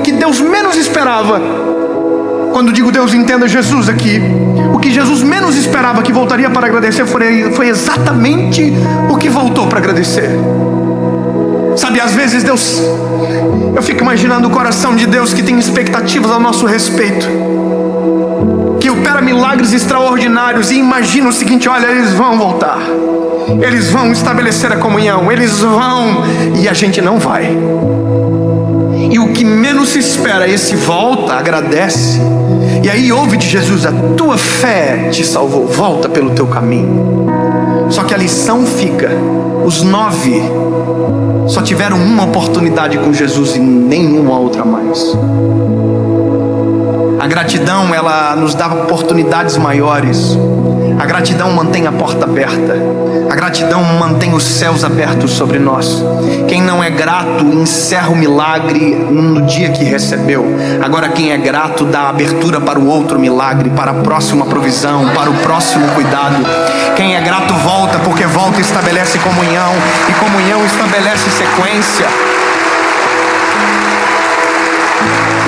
que Deus menos esperava. Quando digo Deus, entenda Jesus aqui. O que Jesus menos esperava que voltaria para agradecer foi exatamente o que voltou para agradecer. às vezes Deus, eu fico imaginando o coração de Deus que tem expectativas ao nosso respeito, que opera milagres extraordinários e imagina o seguinte: olha, eles vão voltar, eles vão estabelecer a comunhão, eles vão, e a gente não vai. E o que menos se espera, esse volta, agradece, e aí ouve de Jesus: a tua fé te salvou, volta pelo teu caminho. Só que a lição fica: os 9 só tiveram uma oportunidade com Jesus e nenhuma outra mais. A gratidão, ela nos dá oportunidades maiores. A gratidão mantém a porta aberta. A gratidão mantém os céus abertos sobre nós. Quem não é grato encerra o milagre no dia que recebeu. Agora quem é grato dá abertura para o outro milagre, para a próxima provisão, para o próximo cuidado. Quem é grato volta, porque volta estabelece comunhão, e comunhão estabelece sequência.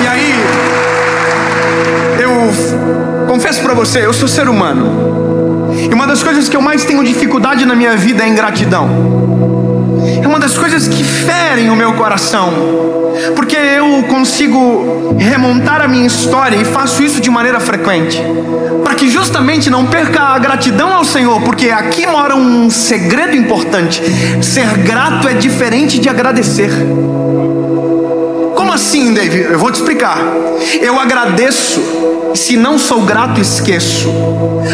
E aí, eu confesso para você, eu sou ser humano. E uma das coisas que eu mais tenho dificuldade na minha vida é ingratidão. É uma das coisas que ferem o meu coração, porque eu consigo remontar a minha história, e faço isso de maneira frequente, para que justamente não perca a gratidão ao Senhor, porque aqui mora um segredo importante: ser grato é diferente de agradecer. Como assim, David? Eu vou te explicar. Eu agradeço, se não sou grato, esqueço.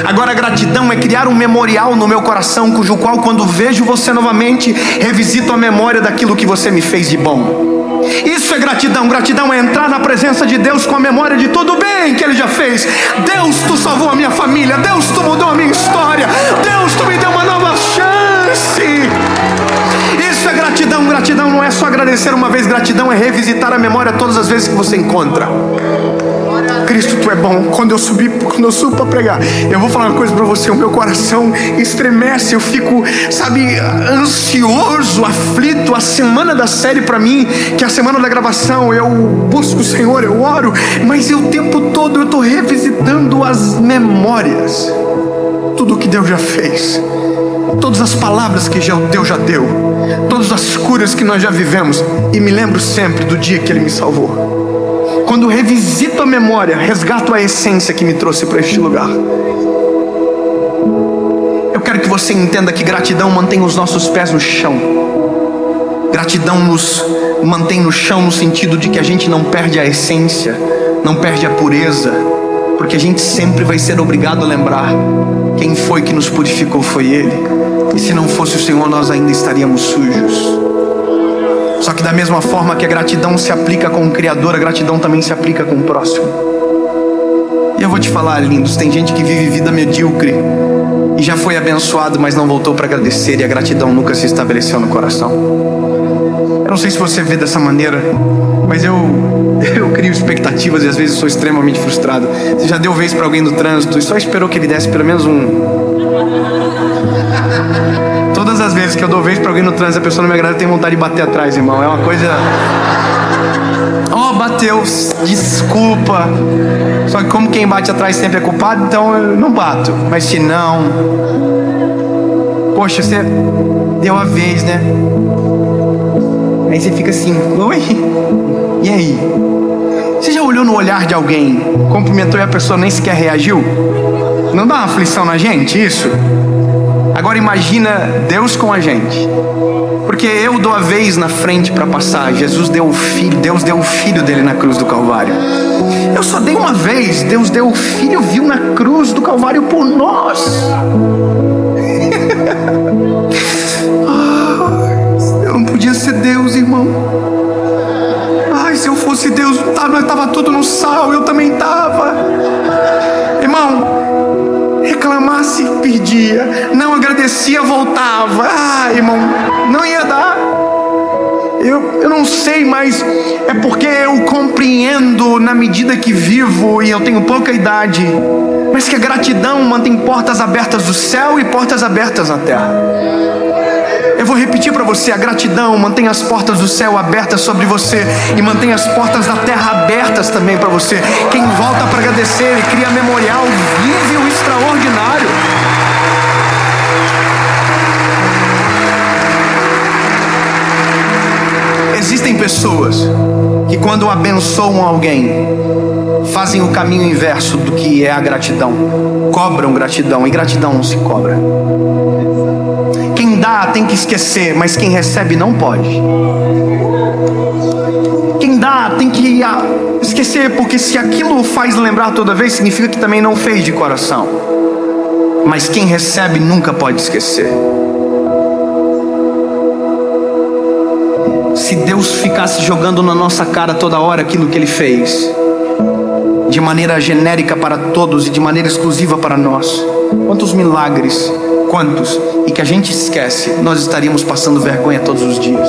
Agora a gratidão é criar um memorial no meu coração, cujo qual, quando vejo você novamente, revisito a memória daquilo que você me fez de bom. Isso é gratidão. Gratidão é entrar na presença de Deus com a memória de tudo bem que Ele já fez. Deus, tu salvou a minha família. Deus, tu mudou a minha história. Deus, tu me deu uma nova chance. Isso é gratidão. Gratidão não é só agradecer uma vez. Gratidão é revisitar a memória todas as vezes que você encontra. Cristo, tu é bom. Quando eu subo para pregar, eu vou falar uma coisa para você: o meu coração estremece, eu fico, ansioso, aflito. A semana da série para mim, que é a semana da gravação, eu busco o Senhor, eu oro, mas o tempo todo eu estou revisitando as memórias, tudo o que Deus já fez, todas as palavras que Deus já deu, todas as curas que nós já vivemos, e me lembro sempre do dia que Ele me salvou. Quando revisito a memória, resgato a essência que me trouxe para este lugar. Eu quero que você entenda que gratidão mantém os nossos pés no chão. Gratidão nos mantém no chão no sentido de que a gente não perde a essência, não perde a pureza, porque a gente sempre vai ser obrigado a lembrar: quem foi que nos purificou foi Ele, e se não fosse o Senhor nós ainda estaríamos sujos. Só que da mesma forma que a gratidão se aplica com o Criador, a gratidão também se aplica com o próximo. E eu vou te falar, lindos, tem gente que vive vida medíocre e já foi abençoado, mas não voltou para agradecer, e a gratidão nunca se estabeleceu no coração. Eu não sei se você vê dessa maneira, mas eu crio expectativas e às vezes sou extremamente frustrado. Você já deu vez para alguém no trânsito e só esperou que ele desse pelo menos um... Todas as vezes que eu dou vez para alguém no trânsito, a pessoa não me agrada, eu tenho vontade de bater atrás, irmão. É uma coisa... bateu, desculpa. Só que como quem bate atrás sempre é culpado, então eu não bato. Mas se não... Poxa, você deu a vez, né? Aí você fica assim: oi? E aí? Você já olhou no olhar de alguém, cumprimentou e a pessoa nem sequer reagiu? Não dá uma aflição na gente isso? Agora imagina Deus com a gente. Porque eu dou a vez na frente para passar. Jesus deu o Filho, Deus deu o Filho dele na cruz do Calvário. Eu só dei uma vez, Deus deu o Filho, viu na cruz do Calvário por nós. Eu não podia ser Deus, irmão. Se eu fosse Deus, estava tudo no sal, eu também estava. Irmão, reclamasse, perdia. Não agradecia, voltava. Irmão, não ia dar. Eu não sei, mas é porque eu compreendo na medida que vivo, e eu tenho pouca idade, mas que a gratidão mantém portas abertas do céu e portas abertas na terra. Eu vou repetir para você: a gratidão mantém as portas do céu abertas sobre você e mantém as portas da terra abertas também para você. Quem volta para agradecer e cria memorial vive o extraordinário. Existem pessoas que quando abençoam alguém, fazem o caminho inverso do que é a gratidão. Cobram gratidão, e gratidão não se cobra. Quem dá tem que esquecer, mas quem recebe não pode. Quem dá tem que esquecer, porque se aquilo faz lembrar toda vez, significa que também não fez de coração. Mas quem recebe nunca pode esquecer. Se Deus ficasse jogando na nossa cara toda hora aquilo que Ele fez, de maneira genérica para todos e de maneira exclusiva para nós, quantos milagres, quantos, e que a gente esquece, nós estaríamos passando vergonha todos os dias.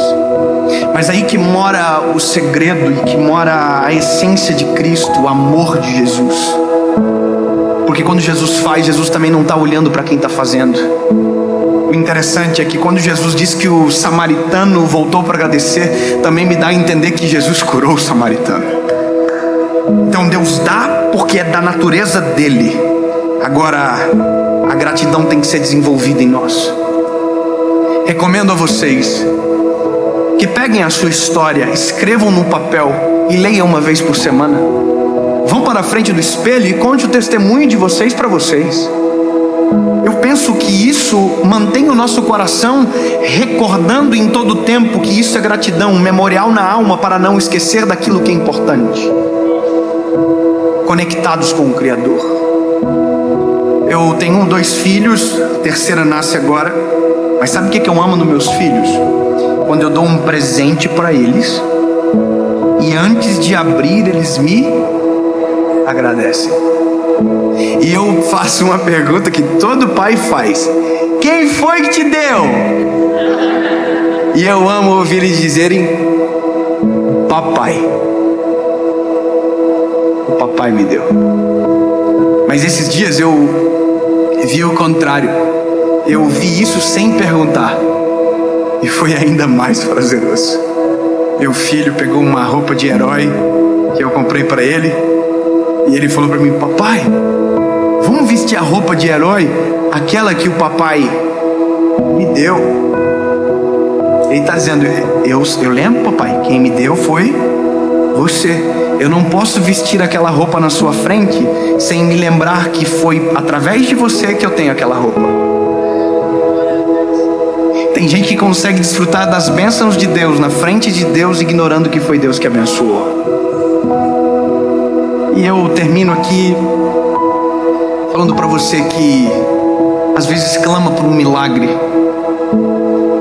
Mas aí que mora o segredo e que mora a essência de Cristo, o amor de Jesus. Porque quando Jesus faz, Jesus também não está olhando para quem está fazendo. O interessante é que quando Jesus diz que o samaritano voltou para agradecer, também me dá a entender que Jesus curou o samaritano. Então Deus dá porque é da natureza dele. Agora a gratidão tem que ser desenvolvida em nós. Recomendo a vocês que peguem a sua história, escrevam no papel e leiam uma vez por semana. Vão para a frente do espelho e conte o testemunho de vocês para vocês. Eu penso que isso mantém o nosso coração recordando em todo o tempo que isso é gratidão, um memorial na alma para não esquecer daquilo que é importante. Conectados com o Criador. Eu tenho 2 filhos, a terceira nasce agora. Mas sabe o que eu amo nos meus filhos? Quando eu dou um presente para eles e antes de abrir eles me agradecem. E eu faço uma pergunta que todo pai faz: quem foi que te deu? E eu amo ouvir eles dizerem: papai. O papai me deu. Mas esses dias eu vi o contrário. Eu vi isso sem perguntar. E foi ainda mais prazeroso. Meu filho pegou uma roupa de herói que eu comprei para ele. E ele falou para mim: papai, vamos vestir a roupa de herói, aquela que o papai me deu. Ele está dizendo: eu lembro, papai, quem me deu foi você. Eu não posso vestir aquela roupa na sua frente sem me lembrar que foi através de você que eu tenho aquela roupa. Tem gente que consegue desfrutar das bênçãos de Deus na frente de Deus, ignorando que foi Deus que abençoou. E eu termino aqui falando para você que às vezes clama por um milagre.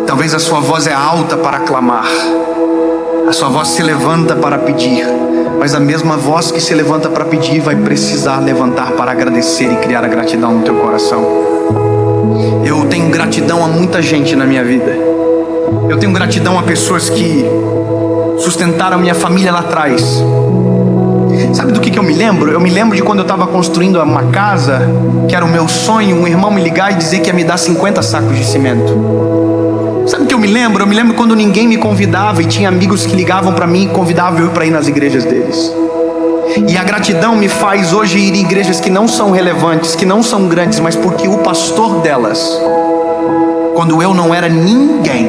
Talvez a sua voz é alta para clamar, a sua voz se levanta para pedir, mas a mesma voz que se levanta para pedir vai precisar levantar para agradecer e criar a gratidão no teu coração. Eu tenho gratidão a muita gente na minha vida. Eu tenho gratidão a pessoas que sustentaram a minha família lá atrás. Sabe do que eu me lembro? Eu me lembro de quando eu estava construindo uma casa, que era o meu sonho, um irmão me ligar e dizer que ia me dar 50 sacos de cimento. Sabe o que eu me lembro? Eu me lembro quando ninguém me convidava e tinha amigos que ligavam para mim e convidavam eu para ir nas igrejas deles. E a gratidão me faz hoje ir em igrejas que não são relevantes, que não são grandes, mas porque o pastor delas, quando eu não era ninguém,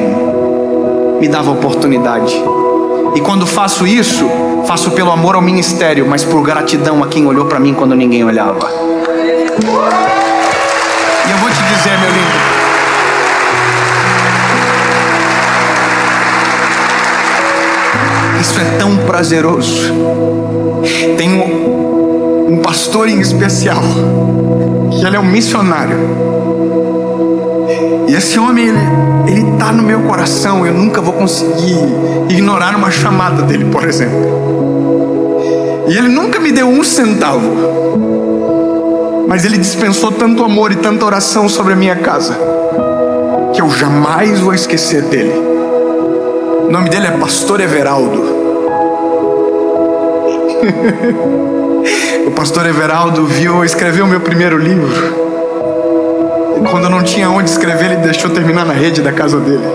me dava oportunidade. E quando faço isso, faço pelo amor ao ministério, mas por gratidão a quem olhou para mim quando ninguém olhava. E eu vou te dizer, meu lindo, isso é tão prazeroso. Tem um pastor em especial, que ele é um missionário. E esse homem, ele tá no meu coração. Eu nunca vou conseguir ignorar uma chamada dele, por exemplo. E ele nunca me deu um centavo, mas ele dispensou tanto amor e tanta oração sobre a minha casa, que eu jamais vou esquecer dele. O nome dele é Pastor Everaldo. O pastor Everaldo viu eu escrever o meu primeiro livro. E quando eu não tinha onde escrever, ele deixou terminar na rede da casa dele.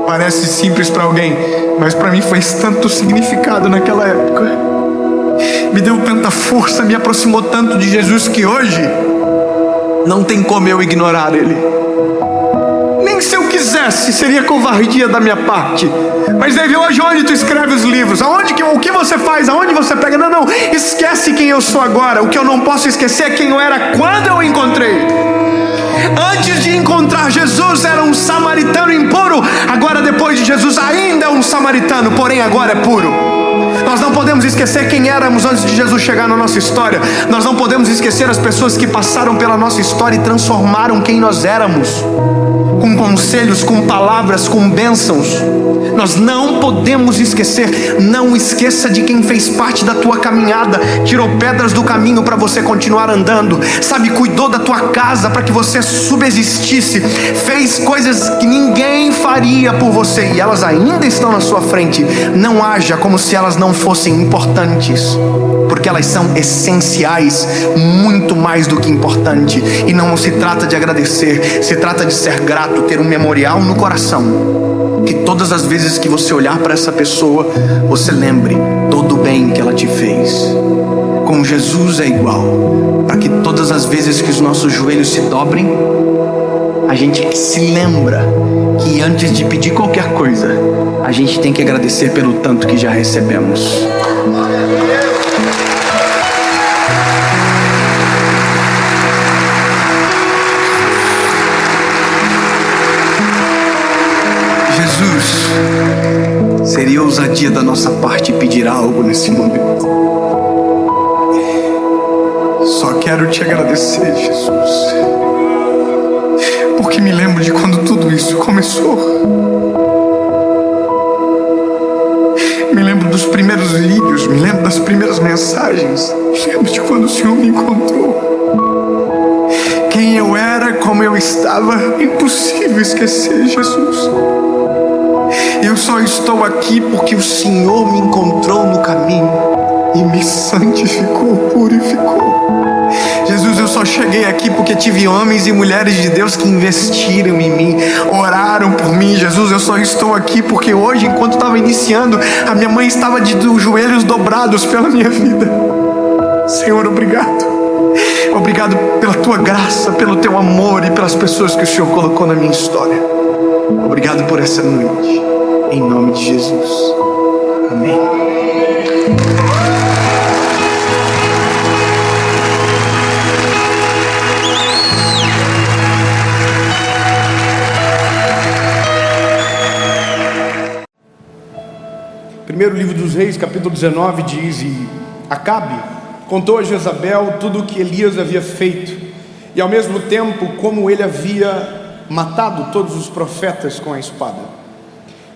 Parece simples para alguém, mas para mim fez tanto significado naquela época. Me deu tanta força, me aproximou tanto de Jesus, que hoje Não tem como eu ignorar Ele. Nem se eu quisesse, seria covardia da minha parte. Mas Davi, hoje onde tu escreve os livros? O que você faz? Aonde você pega? Não, esquece quem eu sou agora. O que eu não posso esquecer é quem eu era quando eu o encontrei. Antes de encontrar Jesus era um samaritano impuro. Agora depois de Jesus ainda é um samaritano, porém agora é puro. Nós não podemos esquecer quem éramos antes de Jesus chegar na nossa história. Nós não podemos esquecer as pessoas que passaram pela nossa história e transformaram quem nós éramos, com conselhos, com palavras, com bênçãos. Nós não podemos esquecer. Não esqueça de quem fez parte da tua caminhada, tirou pedras do caminho para você continuar andando, sabe, cuidou da tua casa para que você subsistisse, fez coisas que ninguém faria por você e elas ainda estão na sua frente. Não haja como se elas não fossem importantes, porque elas são essenciais, muito mais do que importante. E não se trata de agradecer, se trata de ser grato, ter um memorial no coração, que todas as vezes que você olhar para essa pessoa, você lembre todo o bem que ela te fez. Com Jesus é igual, para que todas as vezes que os nossos joelhos se dobrem, a gente se lembra que antes de pedir qualquer coisa, a gente tem que agradecer pelo tanto que já recebemos. Jesus, seria ousadia da nossa parte pedir algo nesse momento. Só quero te agradecer, Jesus, porque me lembro de quando tudo isso começou. Me lembro dos primeiros vídeos, me lembro das primeiras mensagens, me lembro de quando o Senhor me encontrou. Quem eu era, como eu estava, é impossível esquecer, Jesus. Eu só estou aqui porque o Senhor me encontrou no caminho e me santificou, purificou. Jesus, eu só cheguei aqui porque tive homens e mulheres de Deus que investiram em mim, oraram por mim. Jesus, eu só estou aqui porque hoje, enquanto estava iniciando, a minha mãe estava de joelhos dobrados pela minha vida. Senhor, obrigado. Obrigado pela tua graça, pelo teu amor e pelas pessoas que o Senhor colocou na minha história. Obrigado por essa noite, em nome de Jesus. Amém. Primeiro livro dos Reis, capítulo 19, diz: e Acabe contou a Jezabel tudo o que Elias havia feito, e ao mesmo tempo como ele havia matado todos os profetas com a espada.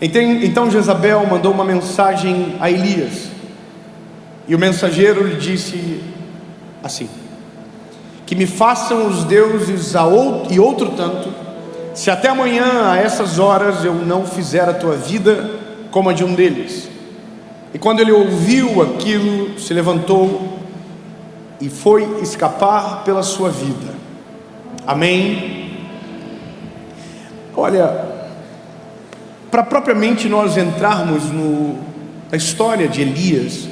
Então Jezabel mandou uma mensagem a Elias, e o mensageiro lhe disse assim: que me façam os deuses e outro tanto, se até amanhã a essas horas eu não fizer a tua vida como a de um deles. E quando ele ouviu aquilo, se levantou e foi escapar pela sua vida. Amém? Olha, para propriamente nós entrarmos na história de Elias,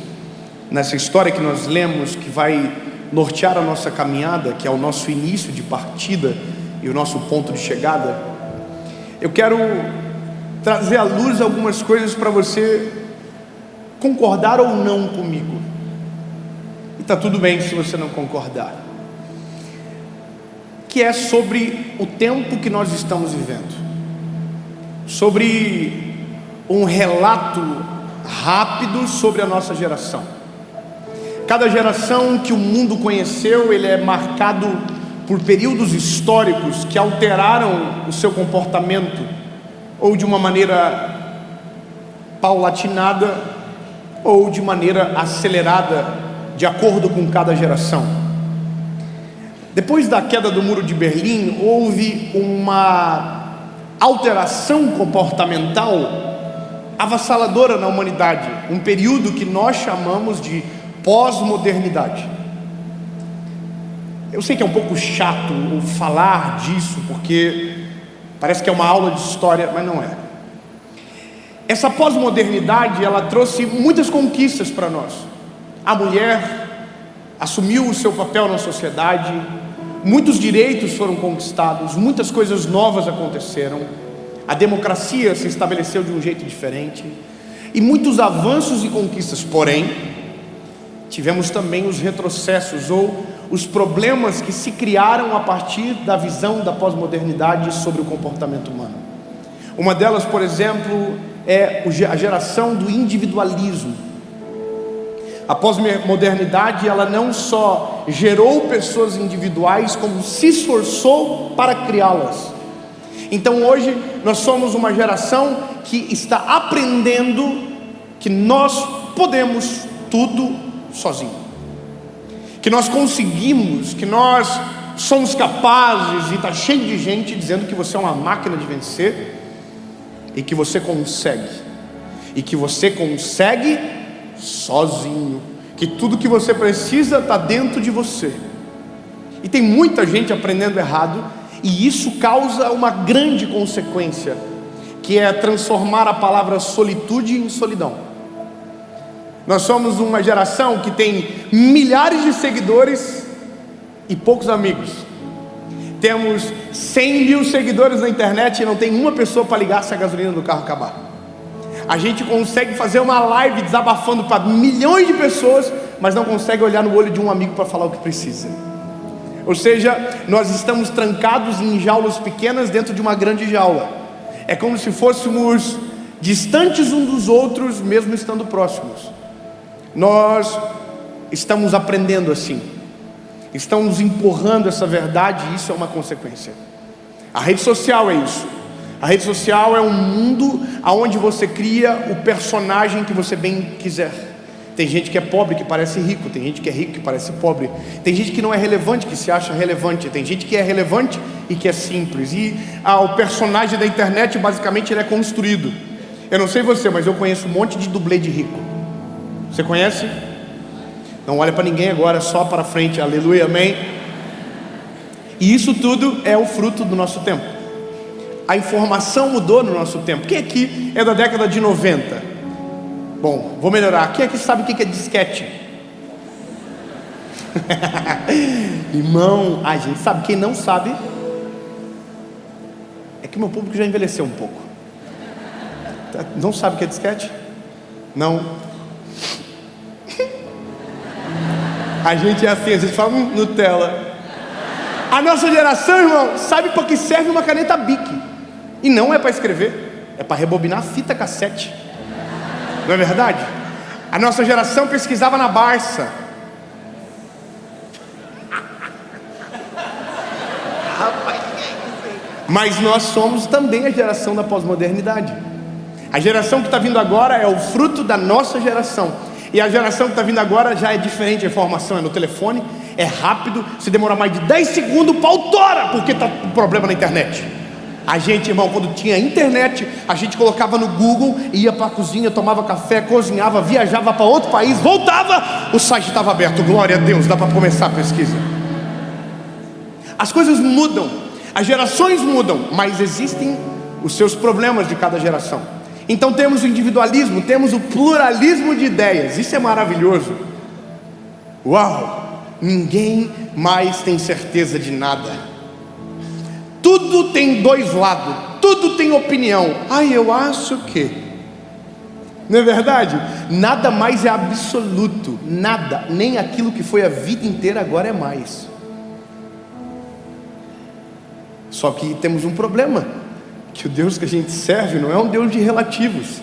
nessa história que nós lemos, que vai nortear a nossa caminhada, que é o nosso início de partida e o nosso ponto de chegada, eu quero trazer à luz algumas coisas para você concordar ou não comigo. E está tudo bem se você não concordar. Que é sobre o tempo que nós estamos vivendo, sobre um relato rápido sobre a nossa geração. Cada geração que o mundo conheceu, ele é marcado por períodos históricos que alteraram o seu comportamento, ou de uma maneira paulatinada, ou de maneira acelerada, de acordo com cada geração. Depois da queda do Muro de Berlim, houve uma alteração comportamental avassaladora na humanidade, um período que nós chamamos de pós-modernidade. Eu sei que é um pouco chato falar disso, porque parece que é uma aula de história, mas não é. Essa pós-modernidade, ela trouxe muitas conquistas para nós. A mulher assumiu o seu papel na sociedade, Muitos direitos foram conquistados, muitas coisas novas aconteceram, a democracia se estabeleceu de um jeito diferente, e muitos avanços e conquistas. Porém, tivemos também os retrocessos ou os problemas que se criaram a partir da visão da pós-modernidade sobre o comportamento humano. Uma delas, por exemplo, é a geração do individualismo. A pós-modernidade, ela não só gerou pessoas individuais, como se esforçou para criá-las. Então hoje nós somos uma geração que está aprendendo que nós podemos tudo sozinho, que nós conseguimos, que nós somos capazes, e está cheio de gente dizendo que você é uma máquina de vencer, e que você consegue sozinho, que tudo que você precisa está dentro de você. E tem muita gente aprendendo errado, e isso causa uma grande consequência, que é transformar a palavra solitude em solidão. Nós somos uma geração que tem milhares de seguidores e poucos amigos. Temos 100 mil seguidores na internet e não tem uma pessoa para ligar se a gasolina do carro acabar. A gente consegue fazer uma live desabafando para milhões de pessoas, mas não consegue olhar no olho de um amigo para falar o que precisa. Ou seja, nós estamos trancados em jaulas pequenas dentro de uma grande jaula. É como se fôssemos distantes uns dos outros, mesmo estando próximos. Nós estamos aprendendo assim, estamos empurrando essa verdade, e isso é uma consequência. A rede social é isso. A rede social é um mundo onde você cria o personagem que você bem quiser. Tem gente que é pobre que parece rico, tem gente que é rico que parece pobre, tem gente que não é relevante que se acha relevante, tem gente que é relevante e que é simples. E o personagem da internet, basicamente, ele é construído. Eu não sei você, mas eu conheço um monte de dublê de rico. Você conhece? Não olha para ninguém agora, só para frente, aleluia, amém. E isso tudo é o fruto do nosso tempo. A informação mudou no nosso tempo. Quem aqui é da década de 90? Bom, vou melhorar. Quem aqui sabe o que é disquete? Irmão, a gente sabe. Quem não sabe, é que o meu público já envelheceu um pouco. Não sabe o que é disquete? Não. A gente é assim, a gente fala Nutella. A nossa geração, irmão, sabe para que serve uma caneta Bic. E não é para escrever, é para rebobinar fita cassete. Não é verdade? A nossa geração pesquisava na Barça. Mas nós somos também a geração da pós-modernidade. A geração que está vindo agora é o fruto da nossa geração. E a geração que está vindo agora já é diferente. A informação é no telefone, é rápido. Se demorar mais de 10 segundos, o pau tora, porque está um problema na internet. A gente, irmão, quando tinha internet, a gente colocava no Google, ia para a cozinha, tomava café, cozinhava, viajava para outro país, voltava, o site estava aberto. Glória a Deus, dá para começar a pesquisa. As coisas mudam, as gerações mudam, mas existem os seus problemas de cada geração. Então temos o individualismo, temos o pluralismo de ideias. Isso é maravilhoso. Uau! Ninguém mais tem certeza de nada. Tudo tem dois lados, tudo tem opinião. Eu acho que. Não é verdade? Nada mais é absoluto. Nada, nem aquilo que foi a vida inteira agora é mais. Só que temos um problema, que o Deus que a gente serve não é um Deus de relativos.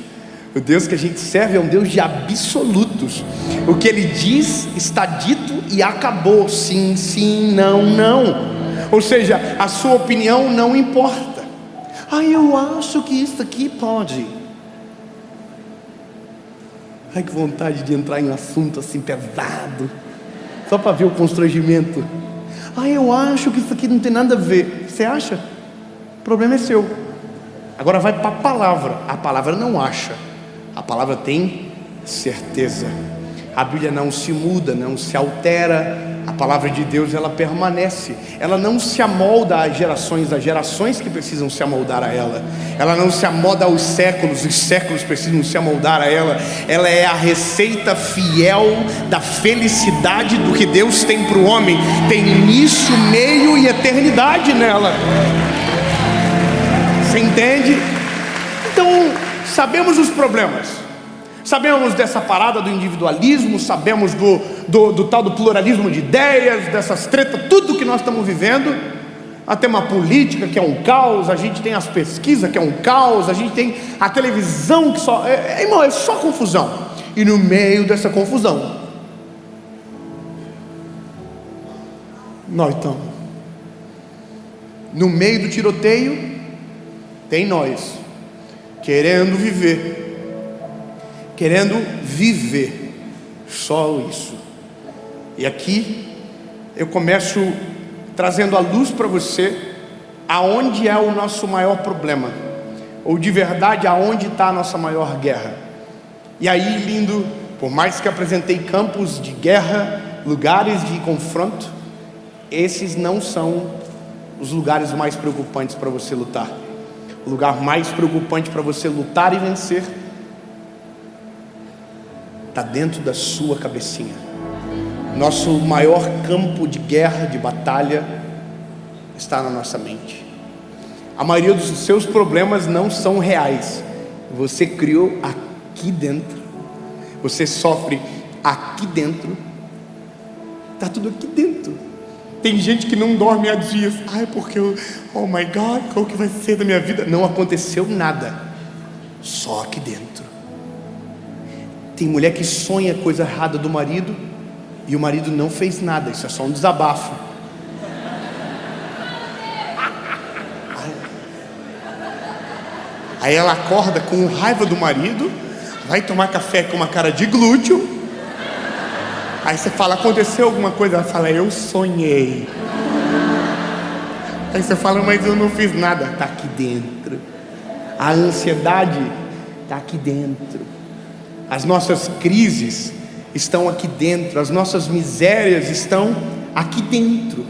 O Deus que a gente serve é um Deus de absolutos. O que Ele diz está dito e acabou. Sim, sim, não, não. Ou seja, a sua opinião não importa. Eu acho que isso aqui pode. Que vontade de entrar em um assunto assim pesado, só para ver o constrangimento. Eu acho que isso aqui não tem nada a ver. Você acha? O problema é seu. Agora vai para a palavra. A palavra não acha, a palavra tem certeza. A Bíblia não se muda, não se altera. a palavra de Deus, ela permanece, ela não se amolda às gerações que precisam se amoldar a ela, ela não se amolda aos séculos, os séculos precisam se amoldar a ela. Ela é a receita fiel da felicidade do que Deus tem para o homem, tem início, meio e eternidade nela. Você entende? Então, sabemos os problemas, sabemos dessa parada do individualismo, sabemos do tal do pluralismo de ideias, dessas tretas, tudo que nós estamos vivendo. Tem uma política que é um caos, a gente tem as pesquisas que é um caos, a gente tem a televisão que só... irmão, é só confusão. E no meio dessa confusão, nós estamos. No meio do tiroteio, tem nós, querendo viver, só isso. E aqui eu começo trazendo a luz para você aonde é o nosso maior problema, ou de verdade aonde está a nossa maior guerra. E aí, lindo, por mais que apresentei campos de guerra, lugares de confronto, esses não são os lugares mais preocupantes para você lutar. O lugar mais preocupante para você lutar e vencer está dentro da sua cabecinha. Nosso maior campo de guerra, de batalha, está na nossa mente. A maioria dos seus problemas não são reais. Você criou aqui dentro. Você sofre aqui dentro. Está tudo aqui dentro. Tem gente que não dorme há dias. Porque oh my God, qual que vai ser da minha vida? Não aconteceu nada. Só aqui dentro. Tem mulher que sonha coisa errada do marido e o marido não fez nada. Isso é só um desabafo. Aí ela acorda com raiva do marido, vai tomar café com uma cara de glúteo. Aí você fala, aconteceu alguma coisa? Ela fala, eu sonhei. Aí você fala, mas eu não fiz nada. Está aqui dentro. A ansiedade está aqui dentro. As nossas crises estão aqui dentro. As nossas misérias estão aqui dentro.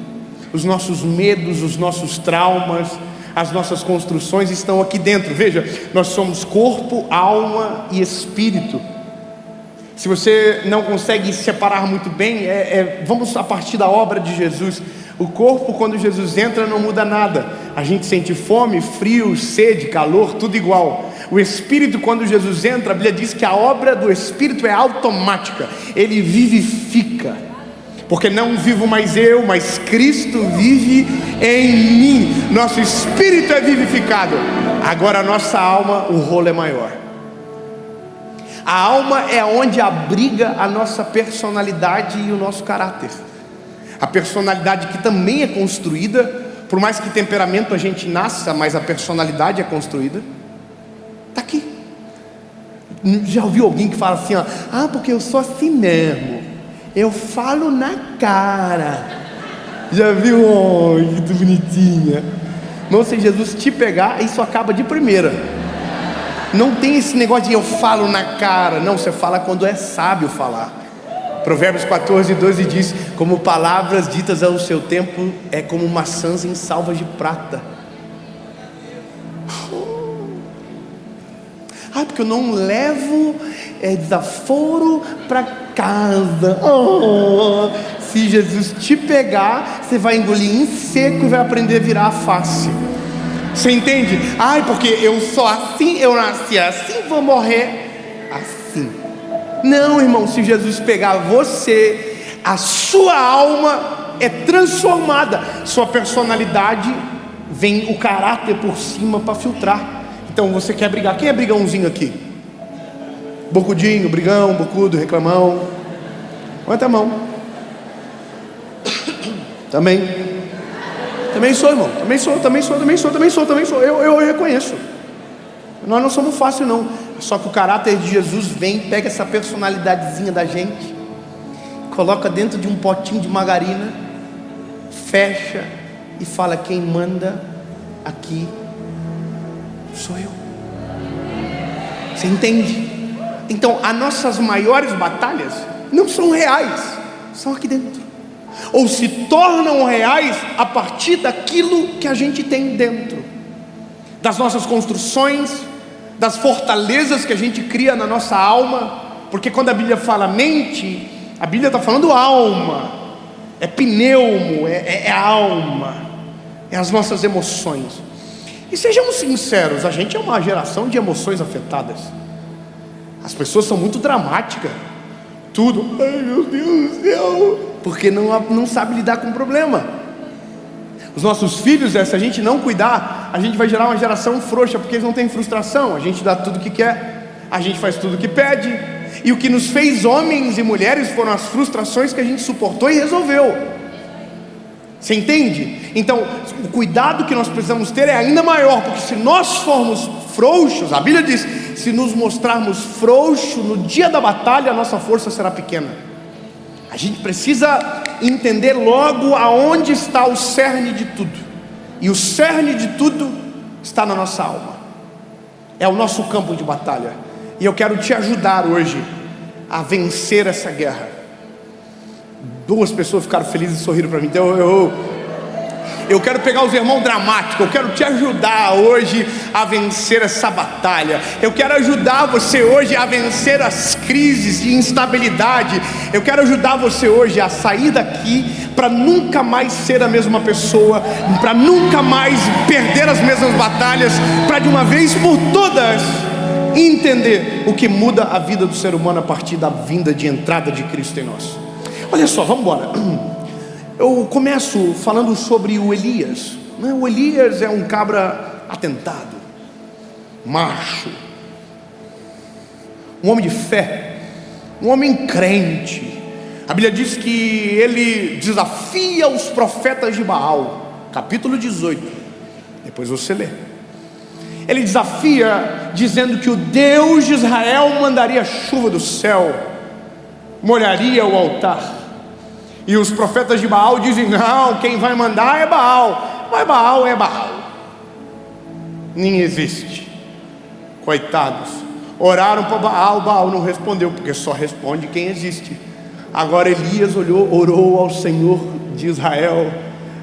Os nossos medos, os nossos traumas, as nossas construções estão aqui dentro. Veja, nós somos corpo, alma e espírito. Se você não consegue separar muito bem, vamos a partir da obra de Jesus. O corpo, quando Jesus entra, não muda nada. A gente sente fome, frio, sede, calor, tudo igual. O Espírito, quando Jesus entra, a Bíblia diz que a obra do Espírito é automática. Ele vivifica. Porque não vivo mais eu, mas Cristo vive em mim. Nosso espírito é vivificado. Agora a nossa alma, o rolo é maior. A alma é onde abriga a nossa personalidade e o nosso caráter. A personalidade que também é construída, por mais que temperamento a gente nasça, mas a personalidade é construída. Está aqui. Já ouviu alguém que fala assim, porque eu sou assim mesmo, eu falo na cara. Já viu? Que bonitinha. Não, se Jesus te pegar, isso acaba de primeira. Não tem esse negócio de eu falo na cara. Não, você fala quando é sábio falar. Provérbios 14:12 diz, como palavras ditas ao seu tempo, é como maçãs em salvas de prata. Porque eu não levo desaforo para casa. Se Jesus te pegar, você vai engolir em seco e vai aprender a virar a face. Você entende? Porque eu sou assim, eu nasci assim, vou morrer assim. Não, irmão, se Jesus pegar você, a sua alma é transformada. Sua personalidade, vem o caráter por cima para filtrar. Então você quer brigar? Quem é brigãozinho aqui? Bocudinho, brigão, bocudo, reclamão. Levanta a mão. Também sou, irmão. Também sou. Eu reconheço. Nós não somos fáceis, não. Só que o caráter de Jesus vem, pega essa personalidadezinha da gente, coloca dentro de um potinho de margarina, fecha e fala, quem manda aqui sou eu. Você entende? Então as nossas maiores batalhas não são reais, são aqui dentro. ou se tornam reais a partir daquilo que a gente tem dentro, das nossas construções, das fortalezas que a gente cria na nossa alma. Porque quando a Bíblia fala mente, a Bíblia está falando alma, é pneumo, é alma, é as nossas emoções. E sejamos sinceros, a gente é uma geração de emoções afetadas. As pessoas são muito dramáticas, tudo, ai meu Deus do céu, porque não sabe lidar com o problema. Os nossos filhos, se a gente não cuidar, a gente vai gerar uma geração frouxa, porque eles não têm frustração. A gente dá tudo que quer, a gente faz tudo que pede, e o que nos fez homens e mulheres foram as frustrações que a gente suportou e resolveu. Você entende? Então, o cuidado que nós precisamos ter é ainda maior, porque se nós formos frouxos, a Bíblia diz, se nos mostrarmos frouxos no dia da batalha, a nossa força será pequena. A gente precisa entender logo aonde está o cerne de tudo, e o cerne de tudo está na nossa alma, é o nosso campo de batalha. E eu quero te ajudar hoje a vencer essa guerra. 2 pessoas ficaram felizes e sorriram para mim. Então eu quero pegar os irmãos dramáticos, eu quero te ajudar hoje a vencer essa batalha. Eu quero ajudar você hoje a vencer as crises de instabilidade. Eu quero ajudar você hoje a sair daqui para nunca mais ser a mesma pessoa, para nunca mais perder as mesmas batalhas, para de uma vez por todas entender o que muda a vida do ser humano a partir da vinda de entrada de Cristo em nós. Olha só, vamos embora. Eu começo falando sobre o Elias. O Elias é um cabra atentado, macho, um homem de fé, um homem crente. A Bíblia diz que ele desafia os profetas de Baal, capítulo 18, depois você lê. Ele desafia dizendo que o Deus de Israel mandaria chuva do céu, molharia o altar. E os profetas de Baal dizem, não, quem vai mandar é Baal. Mas Baal é Baal, nem existe. Coitados, oraram para Baal, Baal não respondeu, porque só responde quem existe. Agora Elias orou ao Senhor de Israel,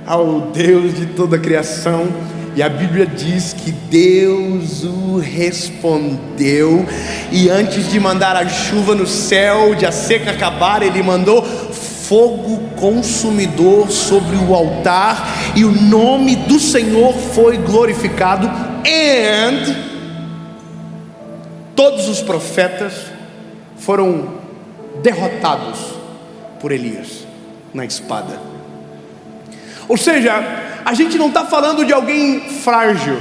ao Deus de toda a criação, e a Bíblia diz que Deus o respondeu. E antes de mandar a chuva no céu, de a seca acabar, ele mandou fogo consumidor sobre o altar, e o nome do Senhor foi glorificado. E todos os profetas foram derrotados por Elias na espada. Ou seja, a gente não está falando de alguém frágil,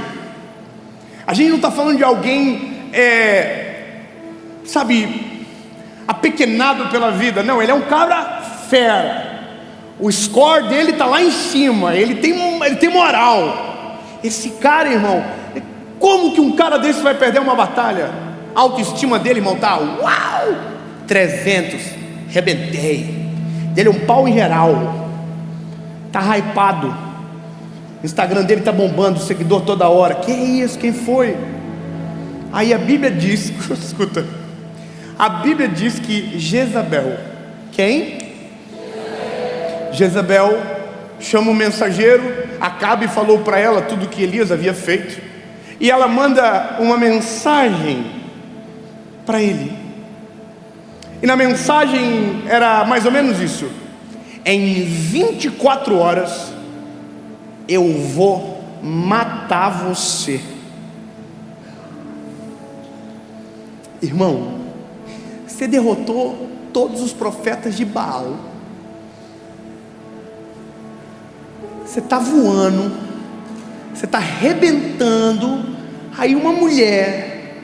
a gente não está falando de alguém apequenado pela vida. Não, ele é um cabra fera. O score dele está lá em cima, ele tem moral. Esse cara, irmão, como que um cara desse vai perder uma batalha? A autoestima dele, irmão, tá 300, rebentei. Dele é um pau em geral, tá hypado, o Instagram dele tá bombando, seguidor toda hora. Que isso, quem foi? Aí a Bíblia diz, escuta, a Bíblia diz que Jezabel, quem? Jezabel chama o mensageiro, Acabe falou para ela tudo que Elias havia feito, e ela manda uma mensagem para ele. E na mensagem era mais ou menos isso: em 24 horas eu vou matar você. Irmão, você derrotou todos os profetas de Baal, você está voando, você está arrebentando. Aí uma mulher,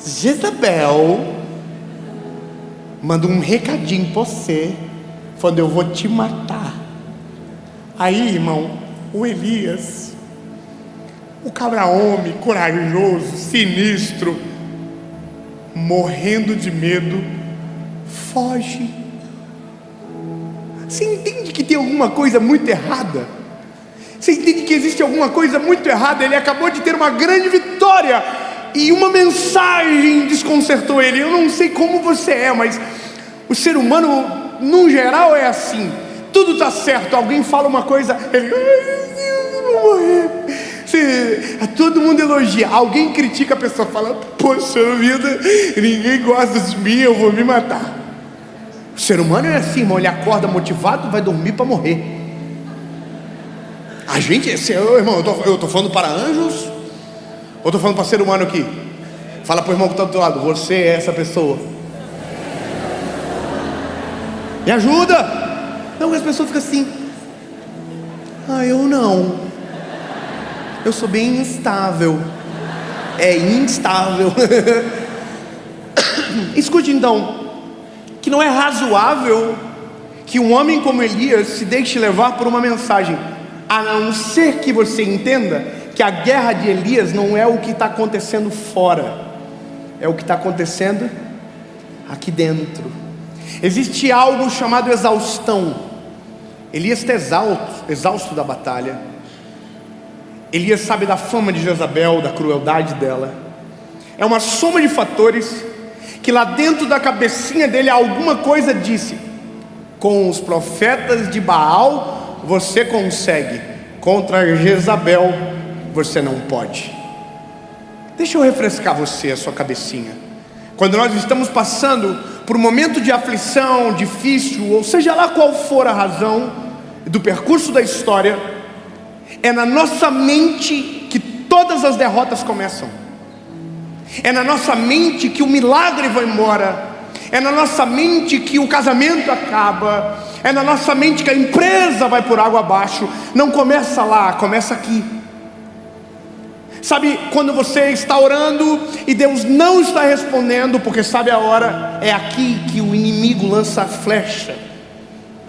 Jezabel, manda um recadinho para você, falando: eu vou te matar. Aí, irmão, o Elias, o cabra-homem corajoso, sinistro, morrendo de medo, foge. Você entende que tem alguma coisa muito errada? Você entende que existe alguma coisa muito errada? Ele acabou de ter uma grande vitória e uma mensagem desconcertou ele. Eu não sei como você é, mas o ser humano, no geral, é assim. tudo está certo. Alguém fala uma coisa, ele, eu vou morrer. Todo mundo elogia, alguém critica, a pessoa fala, poxa vida, ninguém gosta de mim, eu vou me matar. O ser humano é assim, irmão, ele acorda motivado, vai dormir para morrer. A gente, irmão, eu estou falando para anjos, ou estou falando para ser humano aqui? Fala para o irmão que está do teu lado, você é essa pessoa. Me ajuda. Não, as pessoas ficam assim, eu não. Eu sou bem instável. É instável. Escute então, que não é razoável que um homem como Elias se deixe levar por uma mensagem, a não ser que você entenda que a guerra de Elias não é o que está acontecendo fora, é o que está acontecendo aqui dentro. Existe algo chamado exaustão. Elias está exausto da batalha. Elias sabe da fama de Jezabel, da crueldade dela. É uma soma de fatores que lá dentro da cabecinha dele alguma coisa disse: com os profetas de Baal você consegue, contra Jezabel você não pode. Deixa eu refrescar você, a sua cabecinha. Quando nós estamos passando por um momento de aflição difícil, ou seja lá qual for a razão do percurso da história, é na nossa mente que todas as derrotas começam. É na nossa mente que o milagre vai embora. É na nossa mente que o casamento acaba. É na nossa mente que a empresa vai por água abaixo. Não começa lá, começa aqui. Sabe, quando você está orando e Deus não está respondendo, porque sabe a hora, é aqui que o inimigo lança a flecha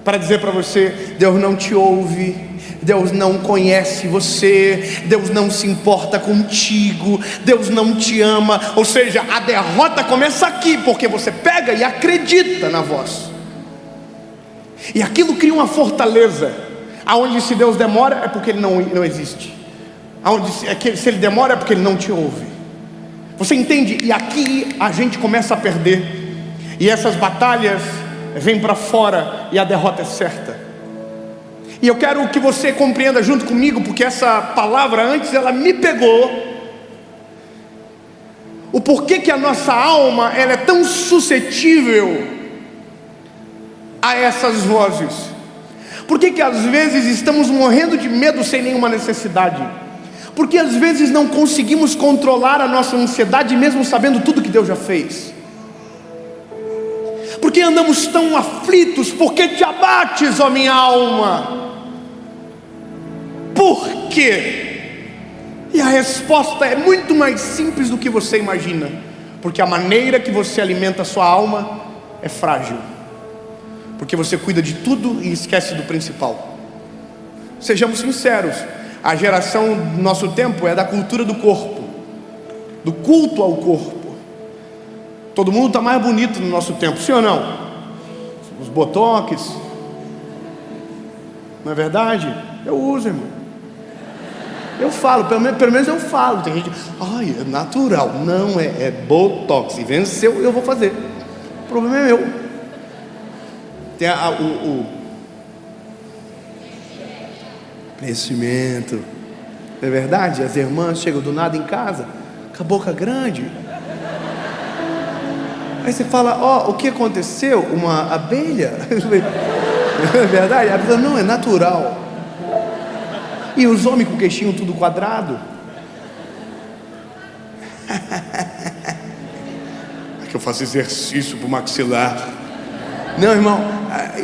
para dizer para você: Deus não te ouve, Deus não conhece você, Deus não se importa contigo, Deus não te ama. Ou seja, a derrota começa aqui, porque você pega e acredita na voz, e aquilo cria uma fortaleza, aonde se Deus demora é porque Ele não existe, aonde se Ele demora é porque Ele não te ouve. Você entende? E aqui a gente começa a perder, e essas batalhas vêm para fora, e a derrota é certa. E eu quero que você compreenda junto comigo, porque essa palavra antes ela me pegou, o porquê que a nossa alma ela é tão suscetível a essas vozes. Por que às vezes estamos morrendo de medo sem nenhuma necessidade? Porque às vezes não conseguimos controlar a nossa ansiedade mesmo sabendo tudo que Deus já fez. Porque andamos tão aflitos? Porque te abates, ó minha alma? Por quê? E a resposta é muito mais simples do que você imagina. Porque a maneira que você alimenta a sua alma é frágil. Porque você cuida de tudo e esquece do principal. Sejamos sinceros, a geração do nosso tempo é da cultura do corpo, do culto ao corpo. Todo mundo está mais bonito no nosso tempo, sim ou não? Os botox, não é verdade? Eu uso, irmão. Eu falo, pelo menos eu falo. Tem gente, é natural. Não, é botox. E venceu, eu vou fazer. O problema é meu. Tem o crescimento. Não é verdade? As irmãs chegam do nada em casa, com a boca grande. Aí você fala, o que aconteceu? Uma abelha? Não é verdade? A pessoa, não, é natural. E os homens com o queixinho tudo quadrado? É que eu faço exercício pro maxilar. Não, irmão,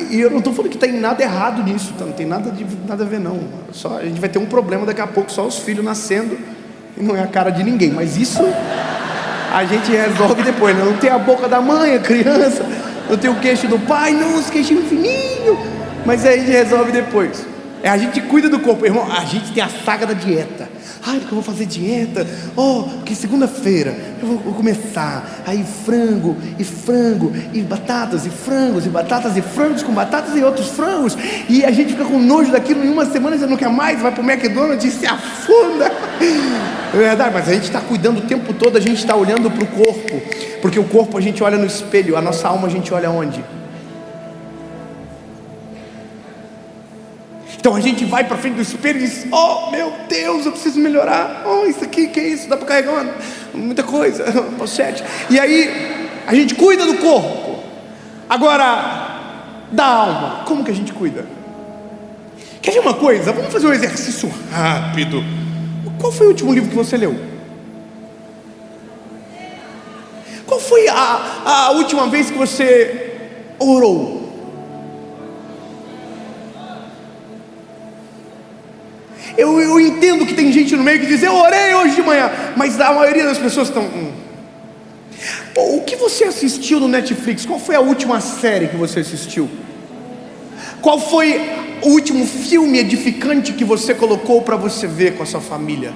e eu não estou falando que tem nada errado nisso, tá? Não tem nada a ver não. Só, a gente vai ter um problema daqui a pouco, só os filhos nascendo, e não é a cara de ninguém. Mas isso a gente resolve depois, né? Não tem a boca da mãe, a criança, não tem o queixo do pai, não, os queixinhos fininhos. Mas aí a gente resolve depois. A gente cuida do corpo, irmão. A gente tem a saga da dieta. Porque eu vou fazer dieta. Porque segunda-feira eu vou começar. Aí frango, e batatas, e frangos, e batatas, e frangos com batatas e outros frangos. E a gente fica com nojo daquilo. Em uma semana você não quer mais, vai pro McDonald's e se afunda. É verdade, mas a gente está cuidando o tempo todo. A gente está olhando pro corpo. Porque o corpo a gente olha no espelho. A nossa alma a gente olha onde? Então a gente vai para frente do espelho e diz: oh meu Deus, eu preciso melhorar. Oh, isso aqui, que é isso? Dá para carregar muita coisa, pochete. E aí a gente cuida do corpo. Agora, da alma, como que a gente cuida? Quer ver uma coisa? Vamos fazer um exercício rápido. Qual foi o último livro que você leu? Qual foi a última vez que você orou? Eu entendo que tem gente no meio que diz: eu orei hoje de manhã, mas a maioria das pessoas estão... O que você assistiu no Netflix? Qual foi a última série que você assistiu? Qual foi o último filme edificante que você colocou para você ver com a sua família?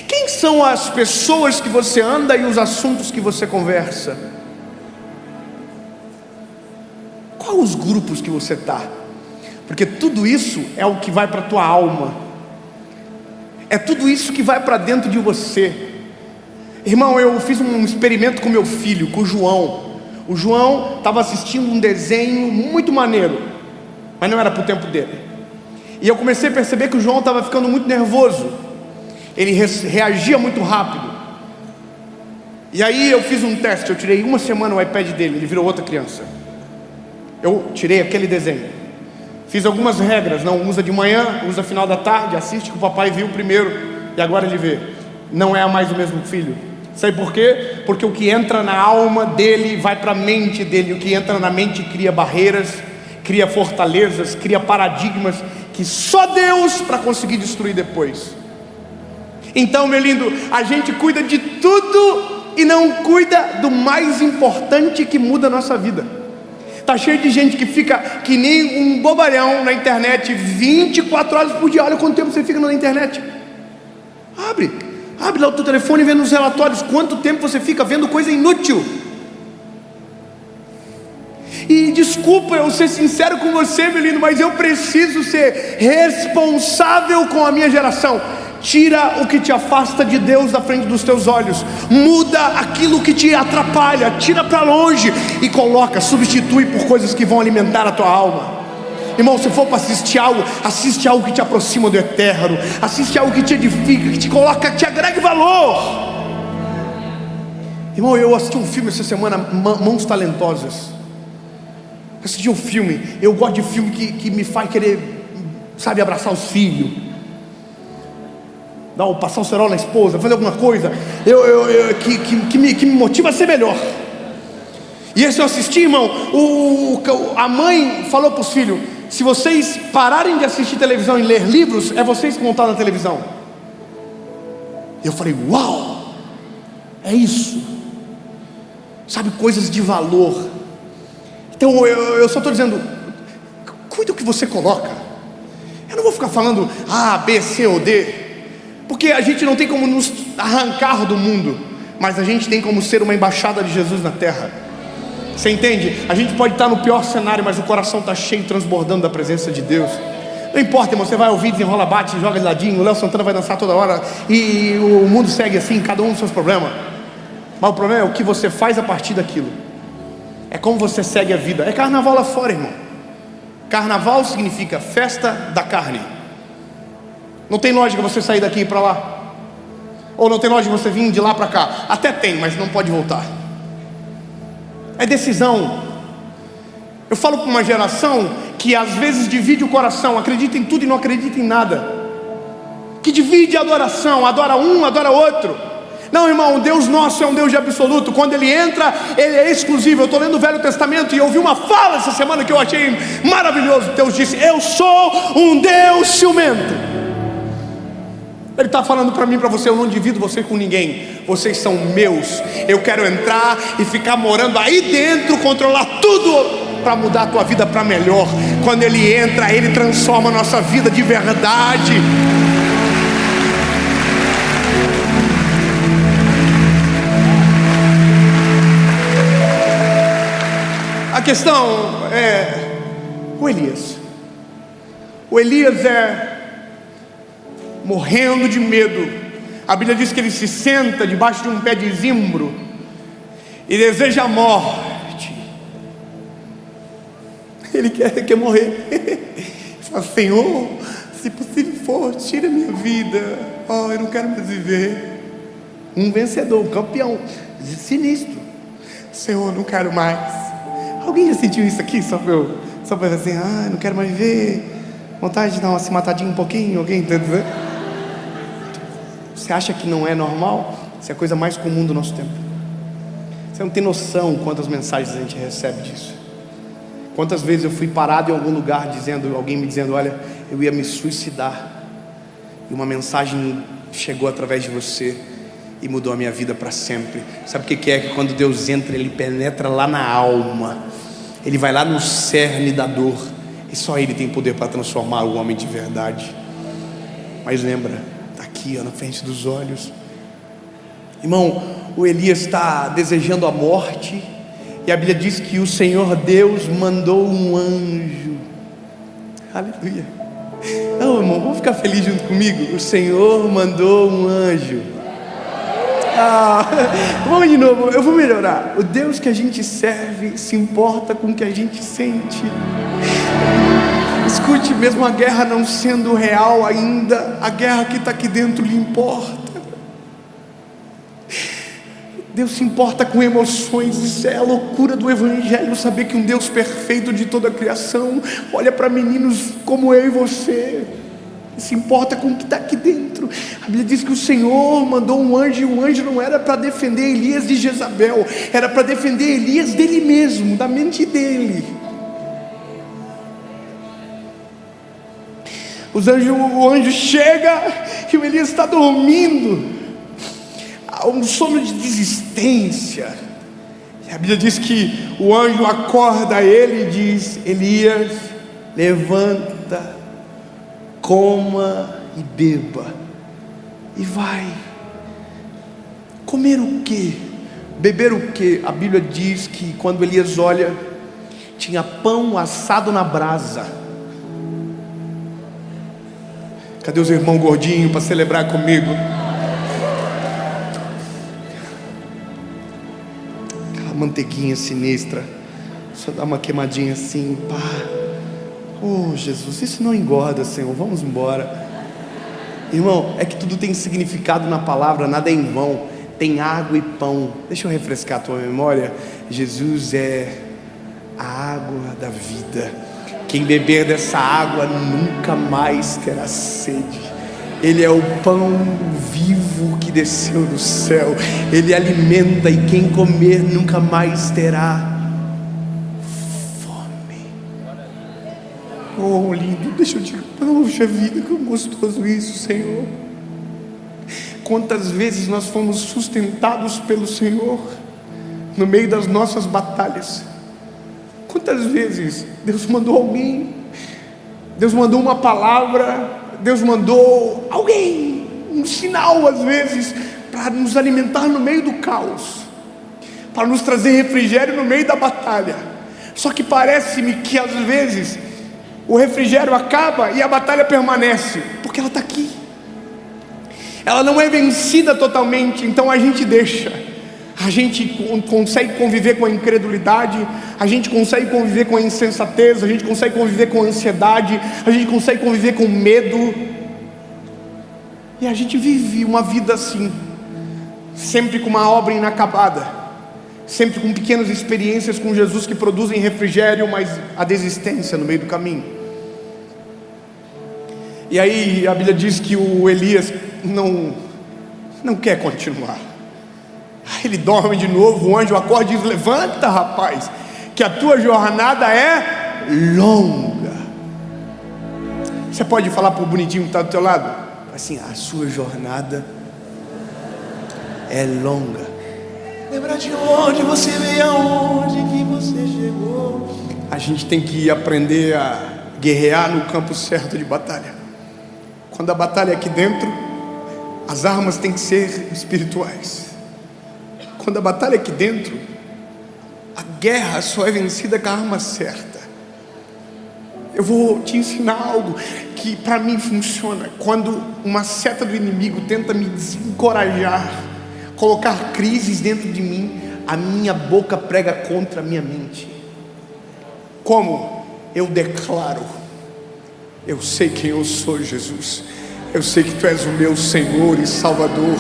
Quem são as pessoas que você anda e os assuntos que você conversa? Quais os grupos que você está? Porque tudo isso é o que vai para a tua alma, é tudo isso que vai para dentro de você. Irmão, eu fiz um experimento com meu filho, com o João. O João estava assistindo um desenho muito maneiro, mas não era para o tempo dele. E eu comecei a perceber que o João estava ficando muito nervoso. Ele reagia muito rápido. E aí eu fiz um teste. Eu tirei uma semana o iPad dele, ele virou outra criança. Eu tirei aquele desenho, fiz algumas regras: não usa de manhã, usa final da tarde, assiste que o papai viu primeiro e agora ele vê. Não é mais o mesmo filho. Sabe por quê? Porque o que entra na alma dele vai para a mente dele. O que entra na mente cria barreiras, cria fortalezas, cria paradigmas que só Deus para conseguir destruir depois. Então, meu lindo, a gente cuida de tudo e não cuida do mais importante que muda a nossa vida. Está cheio de gente que fica que nem um bobalhão na internet 24 horas por dia. Olha quanto tempo você fica na internet. Abre lá o teu telefone e vê nos relatórios quanto tempo você fica vendo coisa inútil. E desculpa eu ser sincero com você, meu lindo, mas eu preciso ser responsável com a minha geração. Tira o que te afasta de Deus da frente dos teus olhos, muda aquilo que te atrapalha, tira para longe e coloca, substitui por coisas que vão alimentar a tua alma. Irmão, se for para assistir algo, assiste algo que te aproxima do eterno, assiste algo que te edifica, que te coloca, que te agregue valor. Irmão, eu assisti um filme essa semana, Mãos Talentosas. Assisti um filme, eu gosto de filme que me faz querer, sabe, abraçar os filhos, passar o cerol na esposa, fazer alguma coisa que me motiva a ser melhor. E esse eu assisti, irmão. A mãe falou para os filhos: se vocês pararem de assistir televisão e ler livros, é vocês que vão estar na televisão. Eu falei: uau, é isso, sabe, coisas de valor. Então eu só estou dizendo, cuida do que você coloca. Eu não vou ficar falando A, B, C ou D, porque a gente não tem como nos arrancar do mundo, mas a gente tem como ser uma embaixada de Jesus na terra. Você entende? A gente pode estar no pior cenário, mas o coração está cheio, transbordando da presença de Deus. Não importa, irmão, você vai ouvir, desenrola, bate, joga de ladinho, o Léo Santana vai dançar toda hora, e o mundo segue assim, cada um com seus problemas. Mas o problema é o que você faz a partir daquilo. É como você segue a vida. É carnaval lá fora, irmão. Carnaval significa festa da carne. Não tem lógica você sair daqui e ir para lá. Ou não tem lógica você vir de lá para cá. Até tem, mas não pode voltar. É decisão. Eu falo para uma geração que às vezes divide o coração, acredita em tudo e não acredita em nada, que divide a adoração, adora um, adora outro. Não, irmão, o Deus nosso é um Deus de absoluto. Quando Ele entra, Ele é exclusivo. Eu estou lendo o Velho Testamento e ouvi uma fala essa semana que eu achei maravilhoso. Deus disse: eu sou um Deus ciumento. Ele está falando para mim, para você: eu não divido você com ninguém, vocês são meus. Eu quero entrar e ficar morando aí dentro, controlar tudo para mudar a tua vida para melhor. Quando Ele entra, Ele transforma a nossa vida de verdade. A questão é o Elias. O Elias morrendo de medo. A Bíblia diz que ele se senta debaixo de um pé de zimbro e deseja a morte. Ele quer morrer. Ele fala: Senhor, se possível for, tira minha vida. Eu não quero mais viver. Um vencedor, um campeão, sinistro. Senhor, não quero mais. Alguém já sentiu isso aqui? Só para assim: não quero mais viver. Vontade de dar uma se matadinha um pouquinho. Alguém tá dizendo? Você acha que não é normal? Isso é a coisa mais comum do nosso tempo. Você não tem noção quantas mensagens a gente recebe disso. Quantas vezes eu fui parado em algum lugar alguém me dizendo: olha, eu ia me suicidar, e uma mensagem chegou através de você e mudou a minha vida para sempre. Sabe o que é? Que quando Deus entra, Ele penetra lá na alma, Ele vai lá no cerne da dor, e só Ele tem poder para transformar o homem de verdade. Mas lembra, está aqui na frente dos olhos. Irmão, o Elias está desejando a morte, e a Bíblia diz que o Senhor Deus mandou um anjo. Aleluia. Não, irmão, vamos ficar felizes junto comigo. O Senhor mandou um anjo. Vamos de novo, eu vou melhorar. O Deus que a gente serve se importa com o que a gente sente. Escute, mesmo a guerra não sendo real ainda, a guerra que está aqui dentro lhe importa. Deus se importa com emoções. Isso é a loucura do Evangelho, saber que um Deus perfeito de toda a criação olha para meninos como eu e você, e se importa com o que está aqui dentro. A Bíblia diz que o Senhor mandou um anjo, e o anjo não era para defender Elias de Jezabel, era para defender Elias dele mesmo, da mente dele. O anjo chega e o Elias está dormindo, um sono de desistência. E a Bíblia diz que o anjo acorda ele e diz: Elias, levanta, coma e beba. E vai. Comer o quê? Beber o quê? A Bíblia diz que quando Elias olha, tinha pão assado na brasa. Cadê os irmãos gordinhos para celebrar comigo? Manteiguinha sinistra, só dá uma queimadinha assim, pá. Jesus, isso não engorda, Senhor, vamos embora. Irmão, é que tudo tem significado na palavra, nada é em vão. Tem água e pão. Deixa eu refrescar a tua memória. Jesus é a água da vida. Quem beber dessa água nunca mais terá sede. Ele é o pão vivo que desceu do céu. Ele alimenta, e quem comer nunca mais terá fome. Lindo, deixa eu te... Puxa vida, que gostoso isso, Senhor. Quantas vezes nós fomos sustentados pelo Senhor no meio das nossas batalhas. Quantas vezes Deus mandou alguém, Deus mandou uma palavra, Deus mandou alguém, um sinal às vezes, para nos alimentar no meio do caos, para nos trazer refrigério no meio da batalha. Só que parece-me que às vezes o refrigério acaba e a batalha permanece, porque ela está aqui, ela não é vencida totalmente. Então a gente deixa, a gente consegue conviver com a incredulidade, a gente consegue conviver com a insensatez, a gente consegue conviver com a ansiedade, a gente consegue conviver com medo, e a gente vive uma vida assim, sempre com uma obra inacabada, sempre com pequenas experiências com Jesus que produzem refrigério, mas a desistência no meio do caminho. E aí a Bíblia diz que o Elias não quer continuar. Ele dorme de novo, o anjo acorda e diz: levanta, rapaz, que a tua jornada é longa. Você pode falar para o bonitinho que está do teu lado assim: a sua jornada é longa. Lembra de onde você veio, aonde que você chegou. A gente tem que aprender a guerrear no campo certo de batalha. Quando a batalha é aqui dentro, as armas têm que ser espirituais. Quando a batalha é aqui dentro, a guerra só é vencida com a arma certa. Eu vou te ensinar algo que para mim funciona. Quando uma seta do inimigo tenta me desencorajar, colocar crises dentro de mim, a minha boca prega contra a minha mente. Como? eu declaro: eu sei quem eu sou, Jesus. Eu sei que Tu és o meu Senhor e Salvador.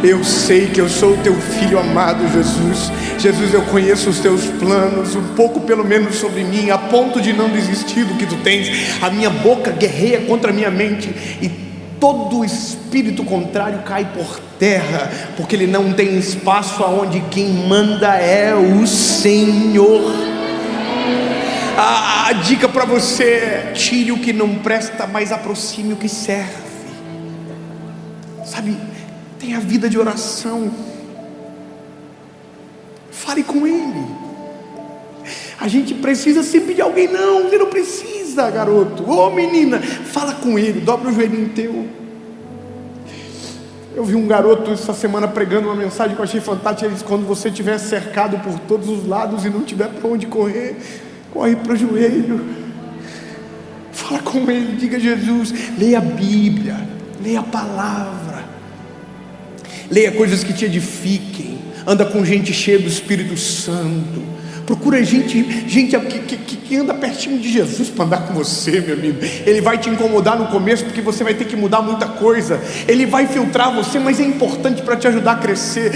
Eu sei que eu sou o Teu Filho amado, Jesus. Jesus, eu conheço os Teus planos, um pouco pelo menos sobre mim, a ponto de não desistir do que Tu tens. A minha boca guerreia contra a minha mente, e todo espírito contrário cai por terra, porque ele não tem espaço aonde quem manda é o Senhor. A dica para você é: tire o que não presta, mas aproxime o que serve. Sabe, tenha vida de oração, fale com Ele. A gente precisa sempre de alguém. Não, você não precisa, garoto, ô menina, fala com Ele, dobra o joelhinho teu. Eu vi um garoto essa semana pregando uma mensagem que eu achei fantástica. Ele disse: quando você estiver cercado por todos os lados e não tiver para onde correr, corre para o joelho, fala com Ele, diga: Jesus, leia a Bíblia, leia a palavra, leia coisas que te edifiquem, anda com gente cheia do Espírito Santo. Procura gente que anda pertinho de Jesus para andar com você, meu amigo. Ele vai te incomodar no começo, porque você vai ter que mudar muita coisa. Ele vai filtrar você, mas é importante para te ajudar a crescer.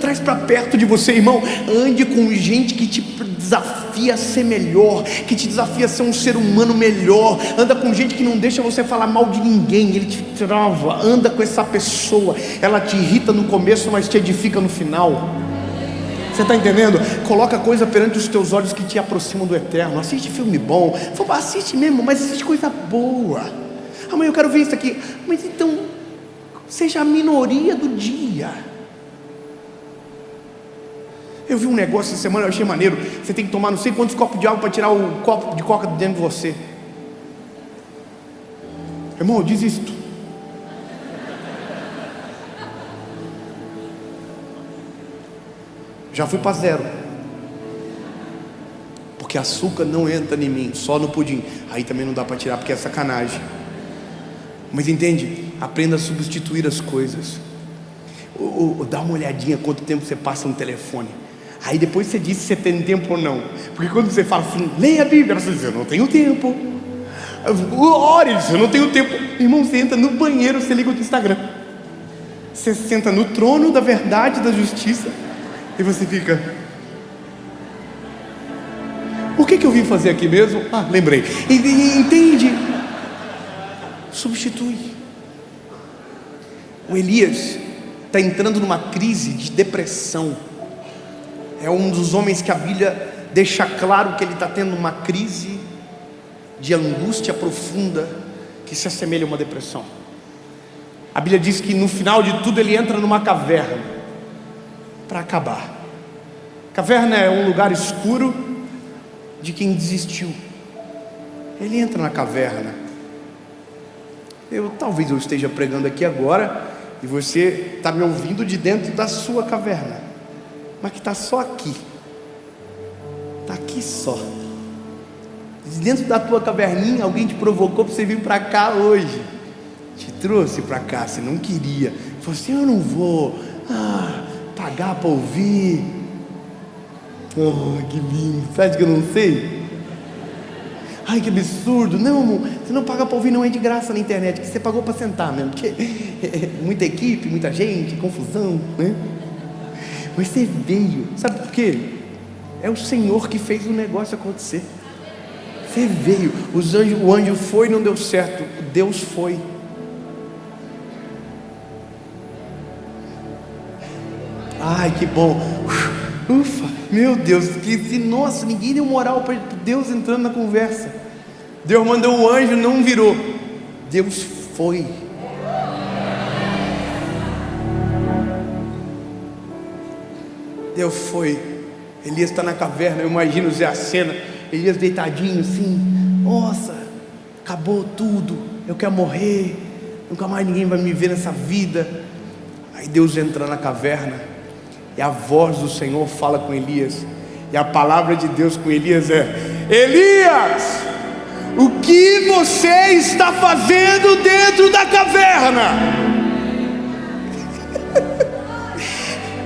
Traz para perto de você, irmão. Ande com gente que te desafia a ser melhor, que te desafia a ser um ser humano melhor. Anda com gente que não deixa você falar mal de ninguém, ele te trava. Anda com essa pessoa, ela te irrita no começo, mas te edifica no final. Você está entendendo? Coloca coisa perante os teus olhos que te aproximam do eterno. Assiste filme bom, assiste mesmo, mas assiste coisa boa. Amanhã eu quero ver isso aqui. Mas então, seja a minoria do dia. Eu vi um negócio essa semana, eu achei maneiro. Você tem que tomar não sei quantos copos de água para tirar o copo de coca de dentro de você. Irmão, eu desisto. Já fui para 0, porque açúcar não entra em mim, só no pudim. Aí também não dá para tirar, porque é sacanagem. Mas entende? Aprenda a substituir as coisas. Dá uma olhadinha quanto tempo você passa no telefone. Aí depois você diz se você tem tempo ou não. Porque quando você fala assim, leia a Bíblia, você diz: eu não tenho tempo. Ore, eu não tenho tempo. Irmão, você entra no banheiro, você liga o Instagram. Você senta no trono da verdade, da justiça, e você fica: o que eu vim fazer aqui mesmo? Ah, lembrei. Entende? Substitui. O Elias está entrando numa crise de depressão. É um dos homens que a Bíblia deixa claro que ele está tendo uma crise de angústia profunda, que se assemelha a uma depressão. A Bíblia diz que no final de tudo ele entra numa caverna para acabar. Caverna é um lugar escuro de quem desistiu. Ele entra na caverna. Talvez eu esteja pregando aqui agora e você está me ouvindo de dentro da sua caverna, mas que está só aqui. Está aqui só. De dentro da tua caverninha, alguém te provocou para você vir para cá hoje. Te trouxe para cá, você não queria. Falou assim: eu não vou pagar para ouvir. Oh, que lindo. Você acha que eu não sei? Ai, que absurdo. Não, amor, você não paga para ouvir, não é de graça na internet, que você pagou para sentar mesmo, porque muita equipe, muita gente, confusão, né? Mas você veio, sabe por quê? É o Senhor que fez o negócio acontecer. Você veio, o anjo foi e não deu certo, Deus foi. Ai, que bom. Ufa, meu Deus, nossa, ninguém deu moral para Deus entrando na conversa. Deus mandou um anjo, não virou. Deus foi. Deus foi. Elias está na caverna, eu imagino a cena. Elias deitadinho assim. Nossa, acabou tudo. Eu quero morrer. Nunca mais ninguém vai me ver nessa vida. Aí Deus entra na caverna. E a voz do Senhor fala com Elias. E a palavra de Deus com Elias é: Elias, o que você está fazendo dentro da caverna?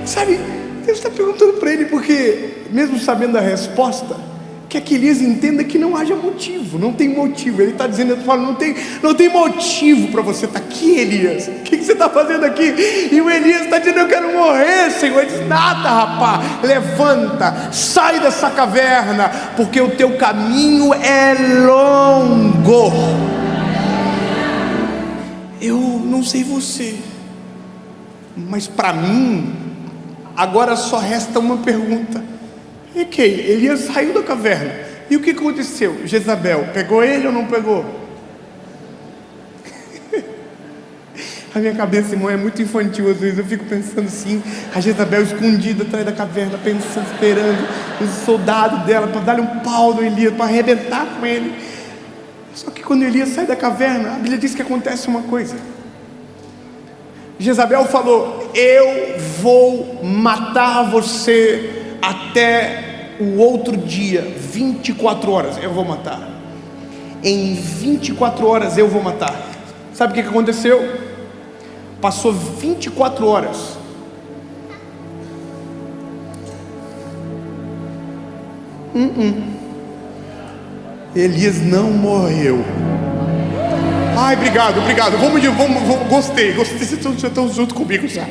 Sabe, Deus está perguntando para ele, porque mesmo sabendo a resposta, quer que Elias entenda que não haja motivo, não tem motivo. Ele está dizendo, não tem motivo para você estar aqui, Elias. O que você está fazendo aqui? E o Elias está dizendo, eu quero morrer, Senhor. Ele diz, nada, rapaz, levanta, sai dessa caverna, porque o teu caminho é longo. Eu não sei você, mas para mim agora só resta uma pergunta. Ok, Elias saiu da caverna, e o que aconteceu? Jezabel pegou ele ou não pegou? A minha cabeça, irmão, é muito infantil às vezes. Eu fico pensando assim, a Jezabel escondida atrás da caverna, pensando, esperando os soldados dela para dar-lhe um pau no Elias, para arrebentar com ele. Só que quando Elias sai da caverna, a Bíblia diz que acontece uma coisa. Jezabel falou, eu vou matar você até o outro dia, 24 horas eu vou matar. Em 24 horas eu vou matar. Sabe o que aconteceu? Passou 24 horas. Elias não morreu. Ai, obrigado. Vamos, gostei. Vocês estão junto comigo já.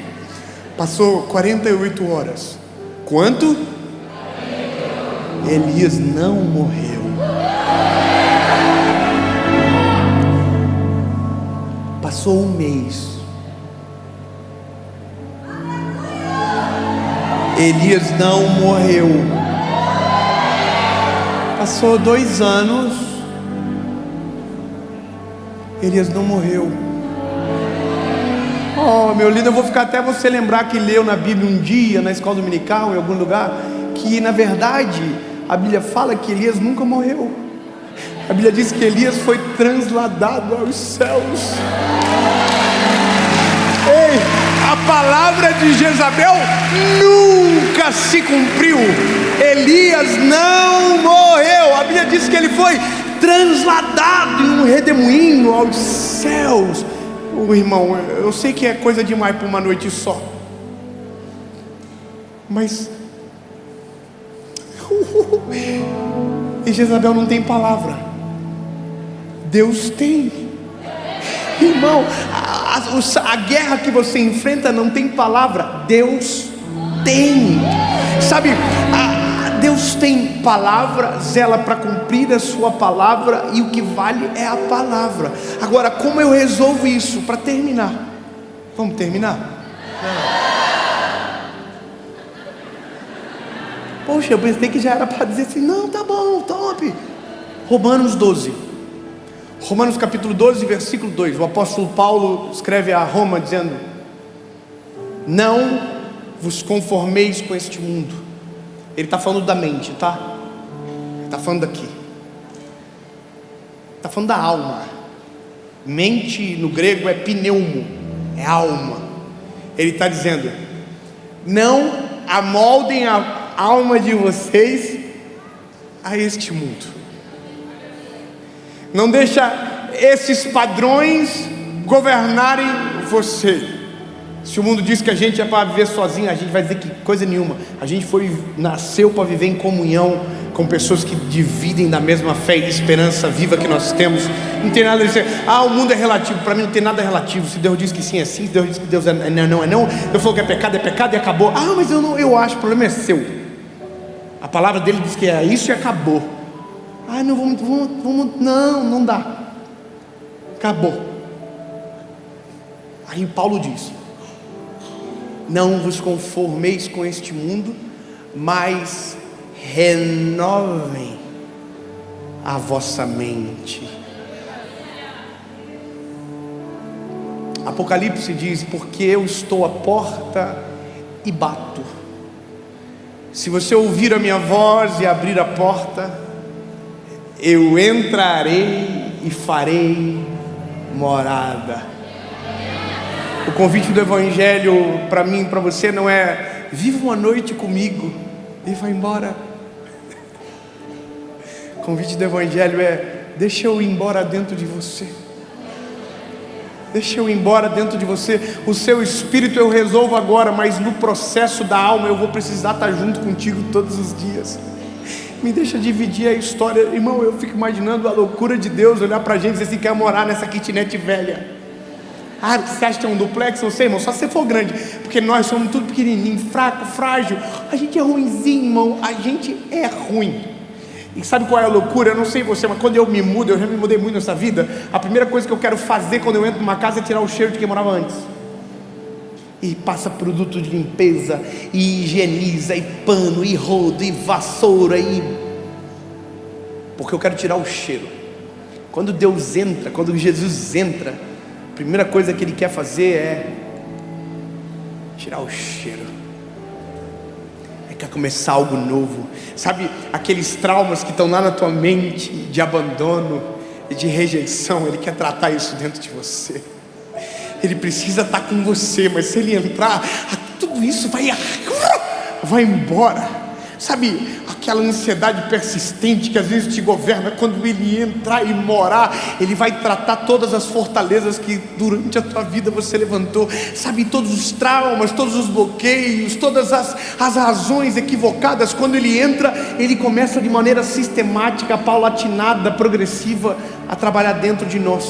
Passou 48 horas. Quanto? Elias não morreu. Passou um mês. Elias não morreu. Passou 2 anos. Elias não morreu. Oh, meu lindo, eu vou ficar até você lembrar que leu na Bíblia um dia, na escola dominical, em algum lugar, que na verdade a Bíblia fala que Elias nunca morreu. A Bíblia diz que Elias foi transladado aos céus. Ei, a palavra de Jezabel nunca se cumpriu. Elias não morreu. A Bíblia diz que ele foi transladado em um redemoinho aos céus. Oh, irmão, eu sei que é coisa demais para uma noite só, mas e Jezabel não tem palavra, Deus tem. Irmão, a guerra que você enfrenta não tem palavra, Deus tem. Sabe, Deus tem palavra, zela para cumprir a sua palavra, e o que vale é a palavra. Agora, como eu resolvo isso? Para terminar, vamos terminar? Poxa, eu pensei que já era para dizer assim, não, tá bom, top. Romanos 12, Romanos capítulo 12, versículo 2, o apóstolo Paulo escreve a Roma dizendo, não vos conformeis com este mundo. Ele está falando da mente, tá? Ele está falando daqui. Está falando da alma. Mente no grego é pneumo, é alma. Ele está dizendo, não amoldem a alma de vocês a este mundo. Não deixa esses padrões governarem você. Se o mundo diz que a gente é para viver sozinho, a gente vai dizer que coisa nenhuma. A gente nasceu para viver em comunhão com pessoas que dividem da mesma fé e esperança viva que nós temos. Não tem nada a dizer, o mundo é relativo. Para mim não tem nada relativo. Se Deus diz que sim, é sim. Se Deus diz que Deus é não, é não. Eu falo que é pecado e acabou. Mas eu acho, o problema é seu. A palavra dele diz que é isso e acabou. Não dá. Acabou. Aí Paulo diz, não vos conformeis com este mundo, mas renovem a vossa mente. Apocalipse diz, porque eu estou à porta e bato. Se você ouvir a minha voz e abrir a porta, eu entrarei e farei morada. O convite do Evangelho para mim, para você, não é viva uma noite comigo e vai embora. O convite do Evangelho é deixa eu ir embora dentro de você. Deixa eu ir embora dentro de você. O seu espírito eu resolvo agora, mas no processo da alma eu vou precisar estar junto contigo todos os dias. Me deixa dividir a história. Irmão, eu fico imaginando a loucura de Deus olhar pra gente e dizer assim: quer morar nessa kitnet velha. Você acha que é um duplex? Não sei, irmão, só se você for grande. Porque nós somos tudo pequenininho, fraco, frágil. A gente é ruinzinho, irmão. A gente é ruim. E sabe qual é a loucura? Eu não sei você, mas quando eu me mudo, eu já me mudei muito nessa vida. A primeira coisa que eu quero fazer quando eu entro numa casa é tirar o cheiro de quem morava antes. E passa produto de limpeza, e higieniza, e pano, e rodo, e vassoura, porque eu quero tirar o cheiro. Quando Deus entra, quando Jesus entra, a primeira coisa que Ele quer fazer é tirar o cheiro. Quer começar algo novo. Sabe, aqueles traumas que estão lá na tua mente, de abandono e de rejeição, Ele quer tratar isso dentro de você. Ele precisa estar com você, mas se Ele entrar, tudo isso vai embora. Sabe, aquela ansiedade persistente que às vezes te governa, quando Ele entrar e morar, Ele vai tratar todas as fortalezas que durante a tua vida você levantou. Sabe, todos os traumas, todos os bloqueios, todas as razões equivocadas. Quando Ele entra, Ele começa de maneira sistemática, paulatinada, progressiva, a trabalhar dentro de nós.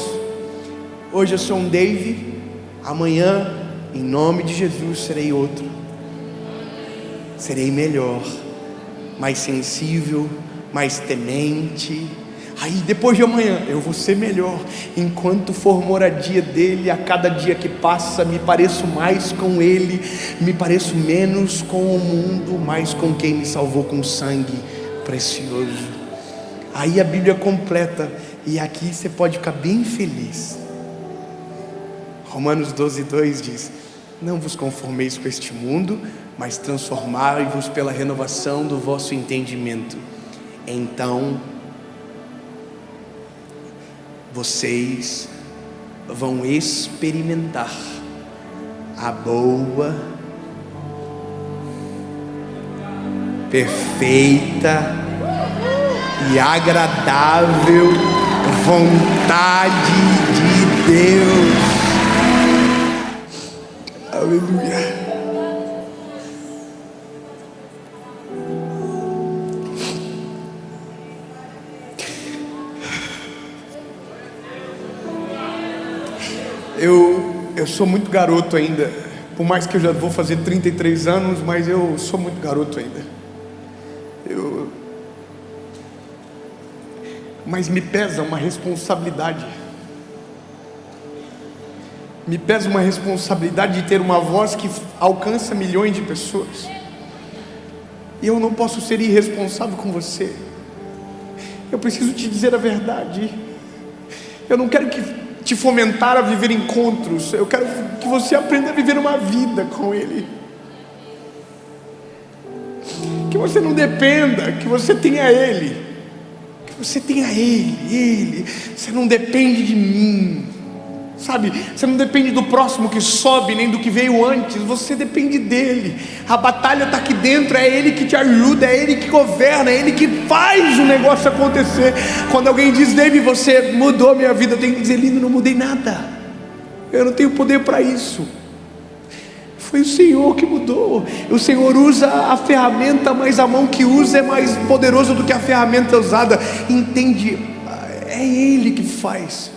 Hoje eu sou um Dave, amanhã, em nome de Jesus, serei outro. Serei melhor, mais sensível, mais temente. Aí depois de amanhã eu vou ser melhor. Enquanto for moradia dele, a cada dia que passa me pareço mais com ele, me pareço menos com o mundo, mais com quem me salvou com sangue precioso. Aí a Bíblia completa, e aqui você pode ficar bem feliz. Romanos 12:2 diz: não vos conformeis com este mundo, mas transformai-vos pela renovação do vosso entendimento. Então vocês vão experimentar a boa, perfeita e agradável vontade de Deus. Aleluia. Eu sou muito garoto ainda, por mais que eu já vou fazer 33 anos, mas eu sou muito garoto ainda. Mas me pesa uma responsabilidade. Me pesa uma responsabilidade de ter uma voz que alcança milhões de pessoas. E eu não posso ser irresponsável com você. Eu preciso te dizer a verdade. Eu não quero te fomentar a viver encontros. Eu quero que você aprenda a viver uma vida com Ele. Que você não dependa, que você tenha Ele. Que você tenha Ele. Você não depende de mim. Sabe, você não depende do próximo que sobe, nem do que veio antes. Você depende dele. A batalha está aqui dentro. É Ele que te ajuda, é Ele que governa, é Ele que faz o negócio acontecer. Quando alguém diz: David, você mudou a minha vida, eu tenho que dizer: lindo, não mudei nada. Eu não tenho poder para isso. Foi o Senhor que mudou. O Senhor usa a ferramenta, mas a mão que usa é mais poderosa do que a ferramenta usada. Entende? É Ele que faz.